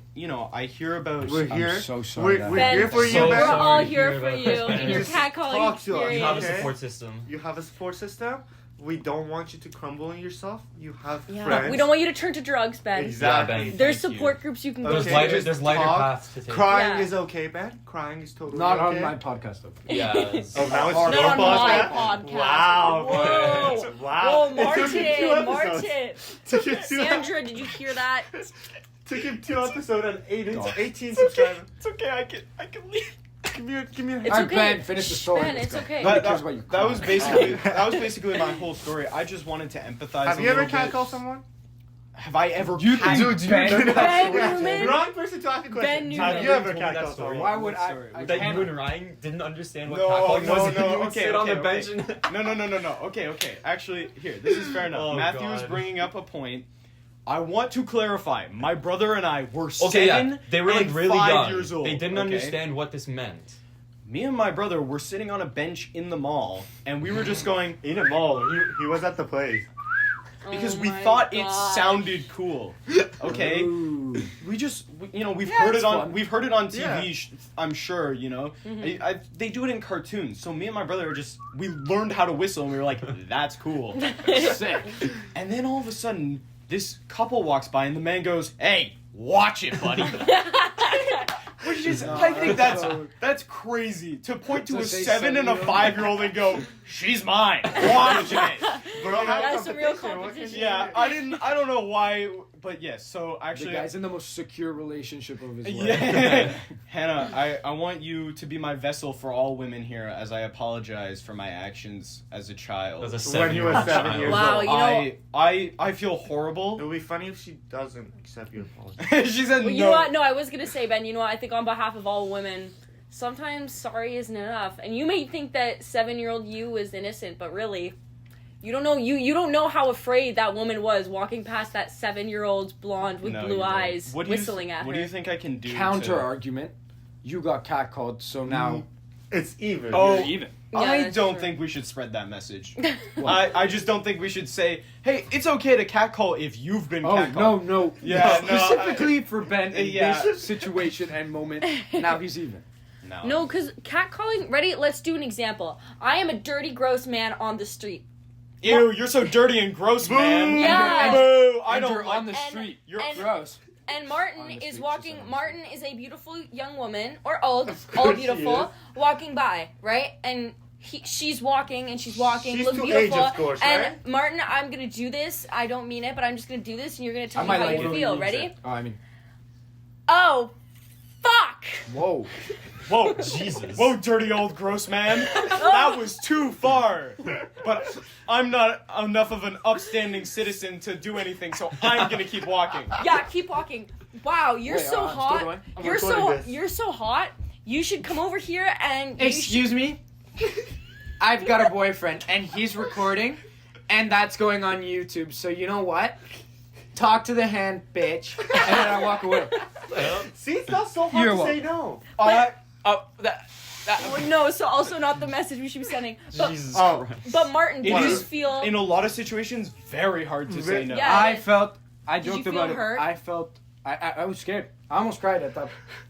Speaker 1: I hear about.
Speaker 2: We're
Speaker 3: I'm
Speaker 2: here.
Speaker 3: so sorry that
Speaker 2: We're
Speaker 4: Ben,
Speaker 2: here for you,
Speaker 5: so
Speaker 2: man.
Speaker 4: We're all
Speaker 5: sorry to
Speaker 4: here
Speaker 5: hear
Speaker 4: for
Speaker 5: about
Speaker 4: you
Speaker 5: this,
Speaker 4: in
Speaker 5: Ben.
Speaker 4: your
Speaker 2: Just
Speaker 4: catcalling
Speaker 2: talk to us.
Speaker 5: You have a
Speaker 4: experience.
Speaker 2: Okay.
Speaker 5: support system.
Speaker 2: You have a support system. We don't want you to crumble in yourself. You have
Speaker 4: Yeah.
Speaker 2: friends.
Speaker 4: We don't want you to turn to drugs, Ben.
Speaker 2: Exactly.
Speaker 5: Yeah, Ben.
Speaker 4: There's
Speaker 1: Thank you.
Speaker 4: support groups you can go
Speaker 5: There's
Speaker 2: Okay,
Speaker 4: to.
Speaker 2: just
Speaker 5: lighter
Speaker 2: talk.
Speaker 5: paths to take.
Speaker 2: Crying
Speaker 4: Yeah.
Speaker 2: is okay, Ben. Crying is totally
Speaker 3: Not
Speaker 2: okay.
Speaker 3: on my podcast, though.
Speaker 5: Yeah. it's-
Speaker 2: Oh, now it's
Speaker 3: Not
Speaker 2: your
Speaker 4: on my
Speaker 2: podcast?
Speaker 4: podcast.
Speaker 2: Wow.
Speaker 4: Whoa.
Speaker 2: man. Wow.
Speaker 4: Whoa,
Speaker 2: It took him 2
Speaker 4: Martin,
Speaker 2: episodes.
Speaker 4: Martin.
Speaker 2: Took him 2
Speaker 4: Sandra, did you hear that?
Speaker 2: Took him 2 episodes and 18
Speaker 1: It's okay.
Speaker 2: subscribers.
Speaker 1: It's okay. I can leave.
Speaker 2: Give me a
Speaker 4: It's
Speaker 3: Alright,
Speaker 4: okay.
Speaker 3: Ben, finish the story.
Speaker 4: Ben,
Speaker 3: Let's
Speaker 4: it's
Speaker 3: go.
Speaker 4: okay.
Speaker 3: Nobody
Speaker 1: That,
Speaker 3: cares
Speaker 1: that,
Speaker 3: about you
Speaker 1: that was
Speaker 3: crying.
Speaker 1: basically my whole story. I just wanted to empathize.
Speaker 2: Have
Speaker 1: a
Speaker 2: you ever
Speaker 1: little bit.
Speaker 2: catcalled someone?
Speaker 1: Have I ever?
Speaker 3: You
Speaker 1: cat-
Speaker 3: think
Speaker 2: Dude,
Speaker 3: Ben-
Speaker 2: you
Speaker 4: Ben Newman?
Speaker 2: Wrong person to ask a question.
Speaker 4: Ben Newman.
Speaker 2: Have you ever
Speaker 5: Told me that
Speaker 2: catcalled
Speaker 5: story.
Speaker 2: someone?
Speaker 3: Why would I?
Speaker 1: Sorry.
Speaker 3: I
Speaker 5: That
Speaker 3: can't-
Speaker 5: you and Ryan didn't understand what
Speaker 1: No,
Speaker 5: catcalling
Speaker 1: no,
Speaker 5: was.
Speaker 1: no,
Speaker 5: and you would
Speaker 1: okay,
Speaker 5: sit on
Speaker 1: okay,
Speaker 5: the bench
Speaker 1: okay.
Speaker 5: and
Speaker 1: No. Okay. Actually, here, this is fair enough.
Speaker 5: Oh,
Speaker 1: Matthew was
Speaker 5: God.
Speaker 1: bringing up a point. I want to clarify. My brother and I were
Speaker 5: Okay,
Speaker 1: 7
Speaker 5: yeah. They were like
Speaker 1: and
Speaker 5: really
Speaker 1: 5
Speaker 5: young.
Speaker 1: years old.
Speaker 5: They didn't
Speaker 1: okay?
Speaker 5: understand what this meant.
Speaker 1: Me and my brother were sitting on a bench in the mall, and we were just going
Speaker 2: In a mall. He was at the place.
Speaker 1: because
Speaker 4: Oh
Speaker 1: we
Speaker 4: my
Speaker 1: thought it
Speaker 4: gosh.
Speaker 1: sounded cool. Okay.
Speaker 3: Ooh.
Speaker 1: We've
Speaker 3: Yeah,
Speaker 1: heard
Speaker 3: it's
Speaker 1: it on
Speaker 3: fun.
Speaker 1: we've heard it on TV.
Speaker 2: Yeah.
Speaker 1: I'm sure they do it in cartoons. So me and my brother we learned how to whistle, and we were like, "That's cool."
Speaker 3: Sick.
Speaker 1: And then all of a sudden, this couple walks by, and the man goes, "Hey, watch it, buddy." Which is,
Speaker 3: No,
Speaker 1: I think
Speaker 3: that's
Speaker 1: that's crazy to point to
Speaker 3: To
Speaker 1: a
Speaker 3: say
Speaker 1: 7 and a
Speaker 3: 7-year-old.
Speaker 1: 5-year-old and go, "She's mine. Watch it."
Speaker 2: Bro,
Speaker 4: That's some real competition.
Speaker 1: Yeah, I don't know why, but yes. So
Speaker 3: The
Speaker 1: actually,
Speaker 3: guy's in the most secure relationship of his life.
Speaker 1: yeah. Hannah, I want you to be my vessel for all women here as I apologize for my actions as a child.
Speaker 5: As a
Speaker 2: When he was
Speaker 5: 7-year-old
Speaker 2: 7
Speaker 5: child.
Speaker 2: years
Speaker 4: Wow,
Speaker 2: old.
Speaker 4: you know-
Speaker 1: I feel
Speaker 2: It
Speaker 1: horrible.
Speaker 2: would be funny if she doesn't accept your apology.
Speaker 1: She said
Speaker 4: Well,
Speaker 1: no.
Speaker 4: you know what? No, I was gonna say, Ben. You know what? I think on behalf of all women, sometimes sorry isn't enough. And you may think that 7-year-old you is innocent, but really, you don't know. You don't know how afraid that woman was walking past that 7-year-old blonde with
Speaker 1: No,
Speaker 4: blue
Speaker 1: you don't.
Speaker 4: eyes,
Speaker 1: What do you
Speaker 4: whistling at
Speaker 1: What
Speaker 4: her.
Speaker 1: do you think I can do?
Speaker 3: Counter
Speaker 1: to-
Speaker 3: argument. You got catcalled, so now
Speaker 2: It's even.
Speaker 1: Oh.
Speaker 3: you're even.
Speaker 4: Yeah,
Speaker 1: I
Speaker 4: that's
Speaker 1: don't
Speaker 4: true.
Speaker 1: think we should spread that message. I just don't think we should say, "Hey, it's okay to catcall if you've been
Speaker 3: Oh
Speaker 1: catcalled."
Speaker 3: no!
Speaker 1: Yeah, no,
Speaker 3: Specifically for Ben in
Speaker 1: Yeah.
Speaker 3: this situation and moment. Now he's even.
Speaker 4: No, because catcalling. Ready? Let's do an example. I am a dirty, gross man on the street.
Speaker 1: Ew, you're so dirty and gross, man.
Speaker 4: Yeah.
Speaker 1: Boo! I
Speaker 3: And
Speaker 1: don't
Speaker 3: you're
Speaker 1: like
Speaker 3: on the
Speaker 4: And-
Speaker 3: street.
Speaker 1: You're
Speaker 4: and-
Speaker 3: Gross.
Speaker 4: And Martin
Speaker 3: On the
Speaker 4: is
Speaker 3: street,
Speaker 4: walking.
Speaker 3: she said.
Speaker 4: Martin is a beautiful young woman, or old,
Speaker 2: Of
Speaker 4: all
Speaker 2: course she
Speaker 4: beautiful,
Speaker 2: is.
Speaker 4: walking by, right? And she's walking, and she's walking,
Speaker 2: She's
Speaker 4: look
Speaker 2: to
Speaker 4: beautiful.
Speaker 2: age, of course,
Speaker 4: and
Speaker 2: right?
Speaker 4: Martin, I'm gonna do this. I don't mean it, but I'm just gonna do this, and you're gonna tell
Speaker 3: I
Speaker 4: me
Speaker 3: might
Speaker 4: how
Speaker 3: like
Speaker 4: you
Speaker 3: it.
Speaker 4: feel. Ready?
Speaker 3: Oh, I mean,
Speaker 4: Oh, fuck!
Speaker 3: whoa.
Speaker 1: Whoa,
Speaker 5: Jesus.
Speaker 1: Whoa, dirty old gross man. That was too far. But I'm not enough of an upstanding citizen to do anything, so I'm gonna keep walking.
Speaker 4: Yeah, keep walking. Wow, you're
Speaker 3: Wait,
Speaker 4: so
Speaker 3: I'm still
Speaker 4: hot.
Speaker 3: going?
Speaker 2: I'm
Speaker 4: You're
Speaker 2: recording
Speaker 4: so
Speaker 2: this.
Speaker 4: you're so hot. You should come over here and. you
Speaker 3: Excuse me? I've got a boyfriend, and he's recording, and that's going on YouTube, so you know what? Talk to the hand, bitch. And then I walk away.
Speaker 2: See, it's not so hard
Speaker 3: You're
Speaker 2: to say
Speaker 3: welcome.
Speaker 2: no.
Speaker 4: Oh, no, so also not the message we should be sending. But,
Speaker 5: Jesus
Speaker 2: Oh.
Speaker 5: Christ.
Speaker 4: but Martin, do
Speaker 1: It
Speaker 4: you
Speaker 1: is
Speaker 4: feel?
Speaker 1: in a lot of situations very hard to say no.
Speaker 4: Yeah.
Speaker 3: I felt, I
Speaker 4: Did you
Speaker 3: joked
Speaker 4: feel
Speaker 3: about
Speaker 4: hurt?
Speaker 3: it. I felt, I was scared. I almost cried at that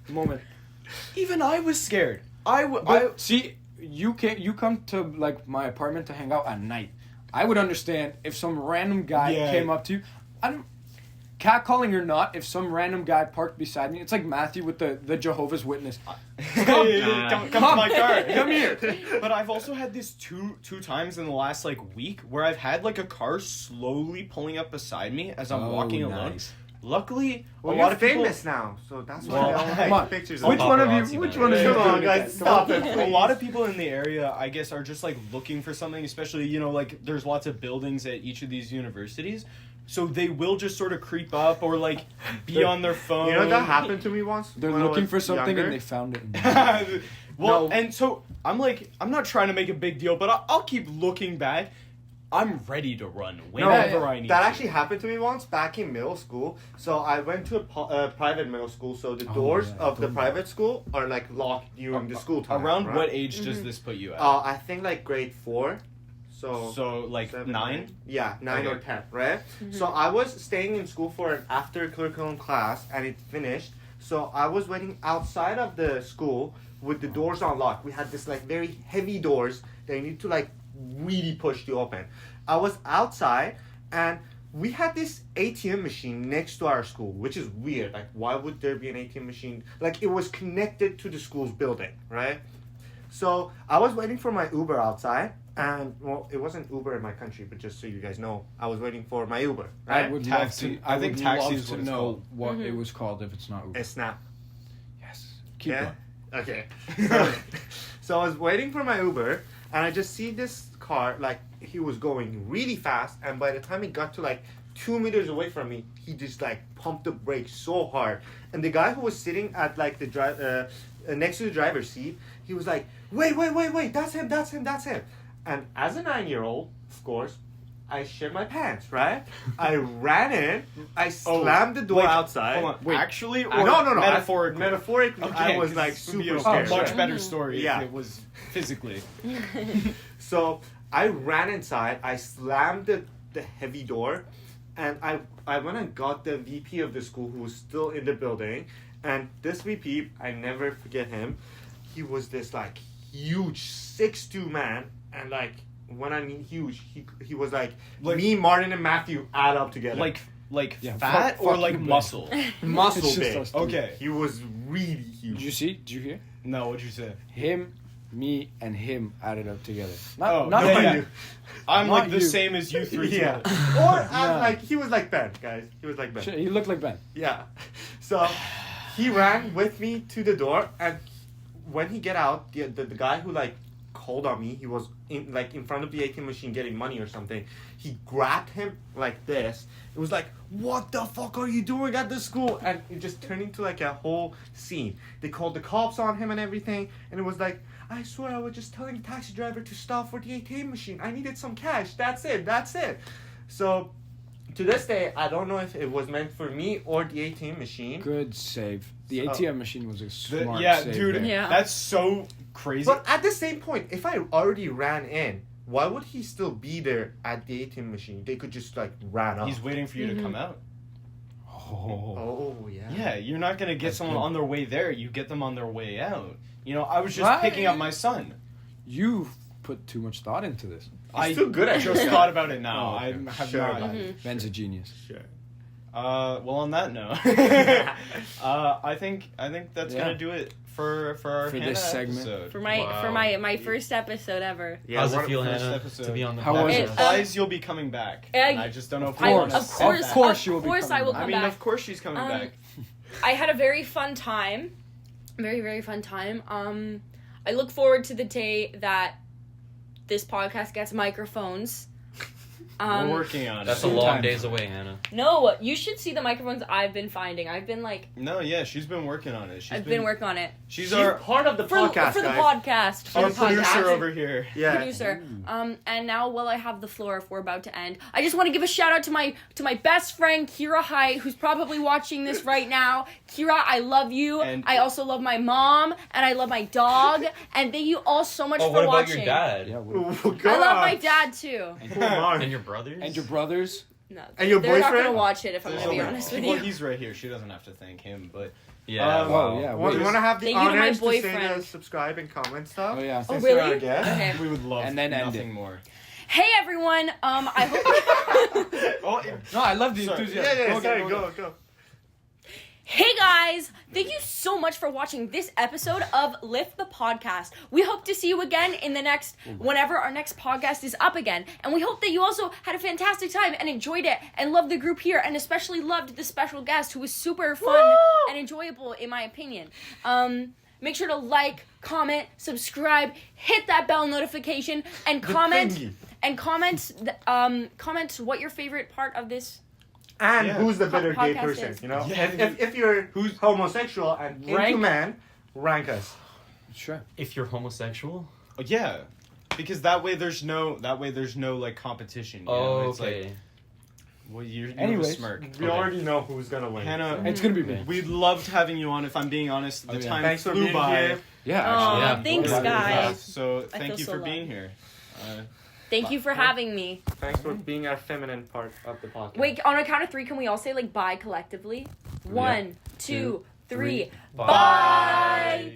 Speaker 3: moment.
Speaker 1: Even I was scared. I
Speaker 3: But see, you come to like my apartment to hang out at night. I would understand if some random guy
Speaker 1: Yeah.
Speaker 3: came up to you. I don't catcalling or not. If some random guy parked beside me, it's like Matthew with the Jehovah's Witness.
Speaker 1: come to my car.
Speaker 3: Come here.
Speaker 1: But I've also had this two times in the last like week where I've had like a car slowly pulling up beside me as I'm walking alone. Luckily,
Speaker 2: Well,
Speaker 1: a
Speaker 2: you're
Speaker 1: lot of people.
Speaker 2: famous now, so that's why
Speaker 1: Well,
Speaker 2: they all
Speaker 3: come on.
Speaker 2: take pictures.
Speaker 3: Which
Speaker 2: of
Speaker 3: one of
Speaker 5: paparazzi,
Speaker 3: you? Which
Speaker 5: man.
Speaker 3: one of you?
Speaker 2: Come on,
Speaker 3: doing
Speaker 2: guys,
Speaker 3: that?
Speaker 2: stop it.
Speaker 1: A lot of people in the area, I guess, are just like looking for something, especially, you know, like there's lots of buildings at each of these universities. So they will just sort of creep up or like be on their phone.
Speaker 2: You know that happened to me once.
Speaker 3: They're
Speaker 2: when I
Speaker 3: looking
Speaker 2: was
Speaker 3: for something
Speaker 2: younger?
Speaker 3: and they found it.
Speaker 1: Well,
Speaker 3: No.
Speaker 1: and so I'm like, I'm not trying to make a big deal, but I'll keep looking back. I'm ready to run whenever I need
Speaker 2: that
Speaker 1: to.
Speaker 2: actually happened to me once back in middle school. So I went to a private middle school. So the doors
Speaker 3: yeah,
Speaker 2: of the
Speaker 3: don't-
Speaker 2: private school are like locked during the school time.
Speaker 1: Around
Speaker 2: right?
Speaker 1: what age does this put you at?
Speaker 2: I think like grade 4.
Speaker 1: So like
Speaker 2: 7,
Speaker 1: 9?
Speaker 2: Yeah, 9 or
Speaker 1: Okay.
Speaker 2: 10, right? So I was staying in school for an after curriculum class and it finished. So I was waiting outside of the school with the doors unlocked. We had this like very heavy doors that you need to like really push to open. I was outside and we had this ATM machine next to our school, which is weird. Like, why would there be an ATM machine? Like, it was connected to the school's building, right? So I was waiting for my Uber outside, and well, it wasn't Uber in my country, but just so you guys know, I was waiting for my Uber.
Speaker 3: I
Speaker 2: Right?
Speaker 3: would
Speaker 1: Taxi.
Speaker 3: love to.
Speaker 1: I think
Speaker 3: would
Speaker 1: taxi
Speaker 3: love
Speaker 1: is what
Speaker 3: to
Speaker 1: it's
Speaker 3: know
Speaker 1: called.
Speaker 3: what it was called if it's not Uber.
Speaker 2: A Snap.
Speaker 3: Yes. Keep
Speaker 2: Yeah?
Speaker 3: going.
Speaker 2: Okay. So I was waiting for my Uber, and I just see this car, like, he was going really fast, and by the time he got to, like, 2 meters away from me, he just, like, pumped the brakes so hard. And the guy who was sitting at, like, the next to the driver's seat, he was like, wait, that's him. And as a 9-year-old, of course, I shit my pants, right? I ran in, I slammed the door
Speaker 1: Wait,
Speaker 2: outside.
Speaker 1: Hold on.
Speaker 3: Wait.
Speaker 1: Actually, or
Speaker 2: No.
Speaker 1: metaphorically?
Speaker 2: Metaphorically, I was,
Speaker 1: 'cause
Speaker 2: like,
Speaker 1: this would be
Speaker 2: super
Speaker 1: a
Speaker 2: scared.
Speaker 1: much better story
Speaker 2: Yeah.
Speaker 1: if it was physically.
Speaker 2: So I ran inside, I slammed the heavy door, and I went and got the VP of the school who was still in the building. And this VP, I never forget him, he was this like huge 6'2" man, and like when I mean huge, he was like me, Martin, and Matthew add up together.
Speaker 1: Like
Speaker 3: Yeah,
Speaker 1: fat
Speaker 3: fuck
Speaker 1: or
Speaker 3: you,
Speaker 1: like
Speaker 3: big.
Speaker 1: muscle?
Speaker 2: muscle
Speaker 3: It's just
Speaker 2: big.
Speaker 3: us two.
Speaker 1: Okay.
Speaker 2: He was really huge.
Speaker 3: Did you see? Did you hear?
Speaker 1: No, what'd you say?
Speaker 3: Him, me, and him added up together.
Speaker 1: Oh,
Speaker 3: Not
Speaker 1: no,
Speaker 3: you.
Speaker 1: yeah. I'm
Speaker 3: Not
Speaker 1: like the
Speaker 3: you.
Speaker 1: same as you three
Speaker 2: Yeah.
Speaker 1: together.
Speaker 2: Or
Speaker 3: Yeah.
Speaker 2: like he was like Ben, guys. He was like Ben.
Speaker 3: Shit, he looked like Ben.
Speaker 2: Yeah. So he ran with me to the door, and when he get out, the guy who like called on me, he was in front of the ATM machine getting money or something. He grabbed him like this. It was like, what the fuck are you doing at the school? And it just turned into like a whole scene. They called the cops on him and everything, and it was like, I swear I was just telling the taxi driver to stop for the ATM machine. I needed some cash. That's it. So to this day, I don't know if it was meant for me or the ATM machine.
Speaker 3: Good save. The ATM machine was a smart
Speaker 1: Yeah,
Speaker 3: save.
Speaker 1: dude,
Speaker 3: there.
Speaker 4: Yeah.
Speaker 1: that's so crazy.
Speaker 2: But at the same point, if I already ran in, why would he still be there at the ATM machine? They could just like ran up.
Speaker 1: He's waiting for you to come out.
Speaker 3: Oh.
Speaker 2: Oh yeah.
Speaker 1: Yeah, you're not gonna get
Speaker 3: That's
Speaker 1: someone
Speaker 3: good.
Speaker 1: on their way there. You get them on their way out. You know, I was just
Speaker 3: Right.
Speaker 1: picking up my son.
Speaker 3: You put too much thought into this.
Speaker 1: I
Speaker 2: still good at
Speaker 1: just
Speaker 2: it.
Speaker 1: thought about it now.
Speaker 3: Oh, okay.
Speaker 1: I have
Speaker 2: Sure,
Speaker 1: not.
Speaker 2: bud.
Speaker 3: Ben's a genius.
Speaker 2: Sure.
Speaker 1: Well, on that note, I think that's
Speaker 3: Yeah.
Speaker 1: gonna do it for our
Speaker 3: For
Speaker 1: Hannah
Speaker 3: this segment.
Speaker 1: episode.
Speaker 4: For my
Speaker 5: Wow.
Speaker 4: my first episode ever.
Speaker 5: How's it
Speaker 2: what-
Speaker 5: feel,
Speaker 1: first
Speaker 5: Hannah,
Speaker 1: episode.
Speaker 5: to be on the
Speaker 3: How
Speaker 5: podcast?
Speaker 3: was
Speaker 1: That
Speaker 3: it?
Speaker 1: implies you'll be coming back. And I just don't know if
Speaker 3: Of
Speaker 1: we
Speaker 3: course.
Speaker 1: wanna
Speaker 4: Of
Speaker 1: say
Speaker 4: course,
Speaker 1: that.
Speaker 3: course you will
Speaker 4: of
Speaker 3: be
Speaker 4: course
Speaker 3: coming
Speaker 4: I will
Speaker 3: back.
Speaker 4: come
Speaker 1: I mean,
Speaker 4: back.
Speaker 1: of course she's coming back.
Speaker 4: I had a very fun time. Very, very fun time. I look forward to the day that this podcast gets microphones.
Speaker 1: We're working on
Speaker 5: That's
Speaker 1: it.
Speaker 5: a long
Speaker 3: Sometimes.
Speaker 5: days away, Hannah.
Speaker 4: No, you should see the microphones I've been finding. I've been like,
Speaker 1: No, yeah, she's been working on it.
Speaker 4: I've been working on it.
Speaker 1: She's
Speaker 2: She's
Speaker 1: our
Speaker 2: part of the
Speaker 4: For
Speaker 2: podcast,
Speaker 4: the
Speaker 2: guys.
Speaker 4: podcast. For
Speaker 1: our
Speaker 4: the
Speaker 1: producer
Speaker 4: podcast.
Speaker 1: over here.
Speaker 2: Yeah.
Speaker 4: Producer. And now while I have the floor, if we're about to end, I just want to give a shout out to my best friend Kira Height, who's probably watching this right now. Kira, I love you.
Speaker 1: And-
Speaker 4: I also love my mom, and I love my dog. And thank you all so much
Speaker 5: Oh,
Speaker 4: for
Speaker 5: what about
Speaker 4: watching.
Speaker 5: your dad?
Speaker 3: Yeah.
Speaker 2: Oh,
Speaker 4: I love my dad too.
Speaker 5: And your brothers?
Speaker 3: And your brothers?
Speaker 4: No,
Speaker 2: And your
Speaker 4: they're not
Speaker 2: boyfriend?
Speaker 4: gonna watch it if I'm
Speaker 1: There's
Speaker 4: gonna be
Speaker 1: no-
Speaker 4: honest with
Speaker 1: well,
Speaker 4: you.
Speaker 1: he's right here. She doesn't have to thank him, but
Speaker 5: Yeah.
Speaker 3: Oh, yeah.
Speaker 2: Well, you
Speaker 3: Wait.
Speaker 2: want to have the
Speaker 4: Thank you to my
Speaker 2: honors to say
Speaker 4: boyfriend.
Speaker 2: the subscribe and comment stuff?
Speaker 3: Oh, yeah.
Speaker 4: Oh,
Speaker 2: Since you're
Speaker 4: really?
Speaker 2: our guest.
Speaker 4: Okay.
Speaker 1: we would love
Speaker 3: And then end
Speaker 1: nothing
Speaker 3: it.
Speaker 1: more.
Speaker 4: Hey everyone, I hope.
Speaker 1: Oh,
Speaker 3: No, I love the
Speaker 1: Sorry.
Speaker 3: enthusiasm.
Speaker 2: Yeah,
Speaker 3: Go,
Speaker 2: sorry,
Speaker 3: go.
Speaker 2: go.
Speaker 4: Hey guys. guys, thank you so much for watching this episode of Lift the Podcast. We hope to see you again in the next, whenever our next podcast is up again. And we hope that you also had a fantastic time and enjoyed it and loved the group here and especially loved the special guest who was super fun and enjoyable in my opinion. Make sure to like, comment, subscribe, hit that bell notification, and comment what your favorite part of this.
Speaker 2: And who's the better gay
Speaker 4: Podcast
Speaker 2: person?
Speaker 4: is.
Speaker 2: You know,
Speaker 1: Yeah.
Speaker 2: if you're who's homosexual and into
Speaker 3: Rank.
Speaker 2: man, rank us.
Speaker 3: Sure.
Speaker 5: If you're homosexual.
Speaker 1: Yeah, because that way there's no like competition. You know? It's
Speaker 5: Okay.
Speaker 1: like, well, you have a
Speaker 3: Anyways,
Speaker 1: smirk.
Speaker 2: We already know who's gonna win.
Speaker 1: Hannah,
Speaker 3: It's gonna be me.
Speaker 1: we loved having you on. If I'm being honest, the
Speaker 3: Oh, yeah.
Speaker 1: time
Speaker 2: Thanks for
Speaker 1: flew
Speaker 2: being
Speaker 1: by.
Speaker 2: here.
Speaker 3: Yeah,
Speaker 4: Aw,
Speaker 3: actually.
Speaker 5: Yeah.
Speaker 4: thanks,
Speaker 2: Yeah.
Speaker 4: guys.
Speaker 1: So
Speaker 4: I
Speaker 1: thank
Speaker 4: feel
Speaker 1: you
Speaker 4: so
Speaker 1: for
Speaker 4: loved.
Speaker 1: being here.
Speaker 4: Thank you for having me.
Speaker 2: Thanks for being our feminine part of the podcast.
Speaker 4: Wait, on a count of 3, can we all say like bye collectively? 1, 2, 3.
Speaker 5: Bye.
Speaker 4: Bye.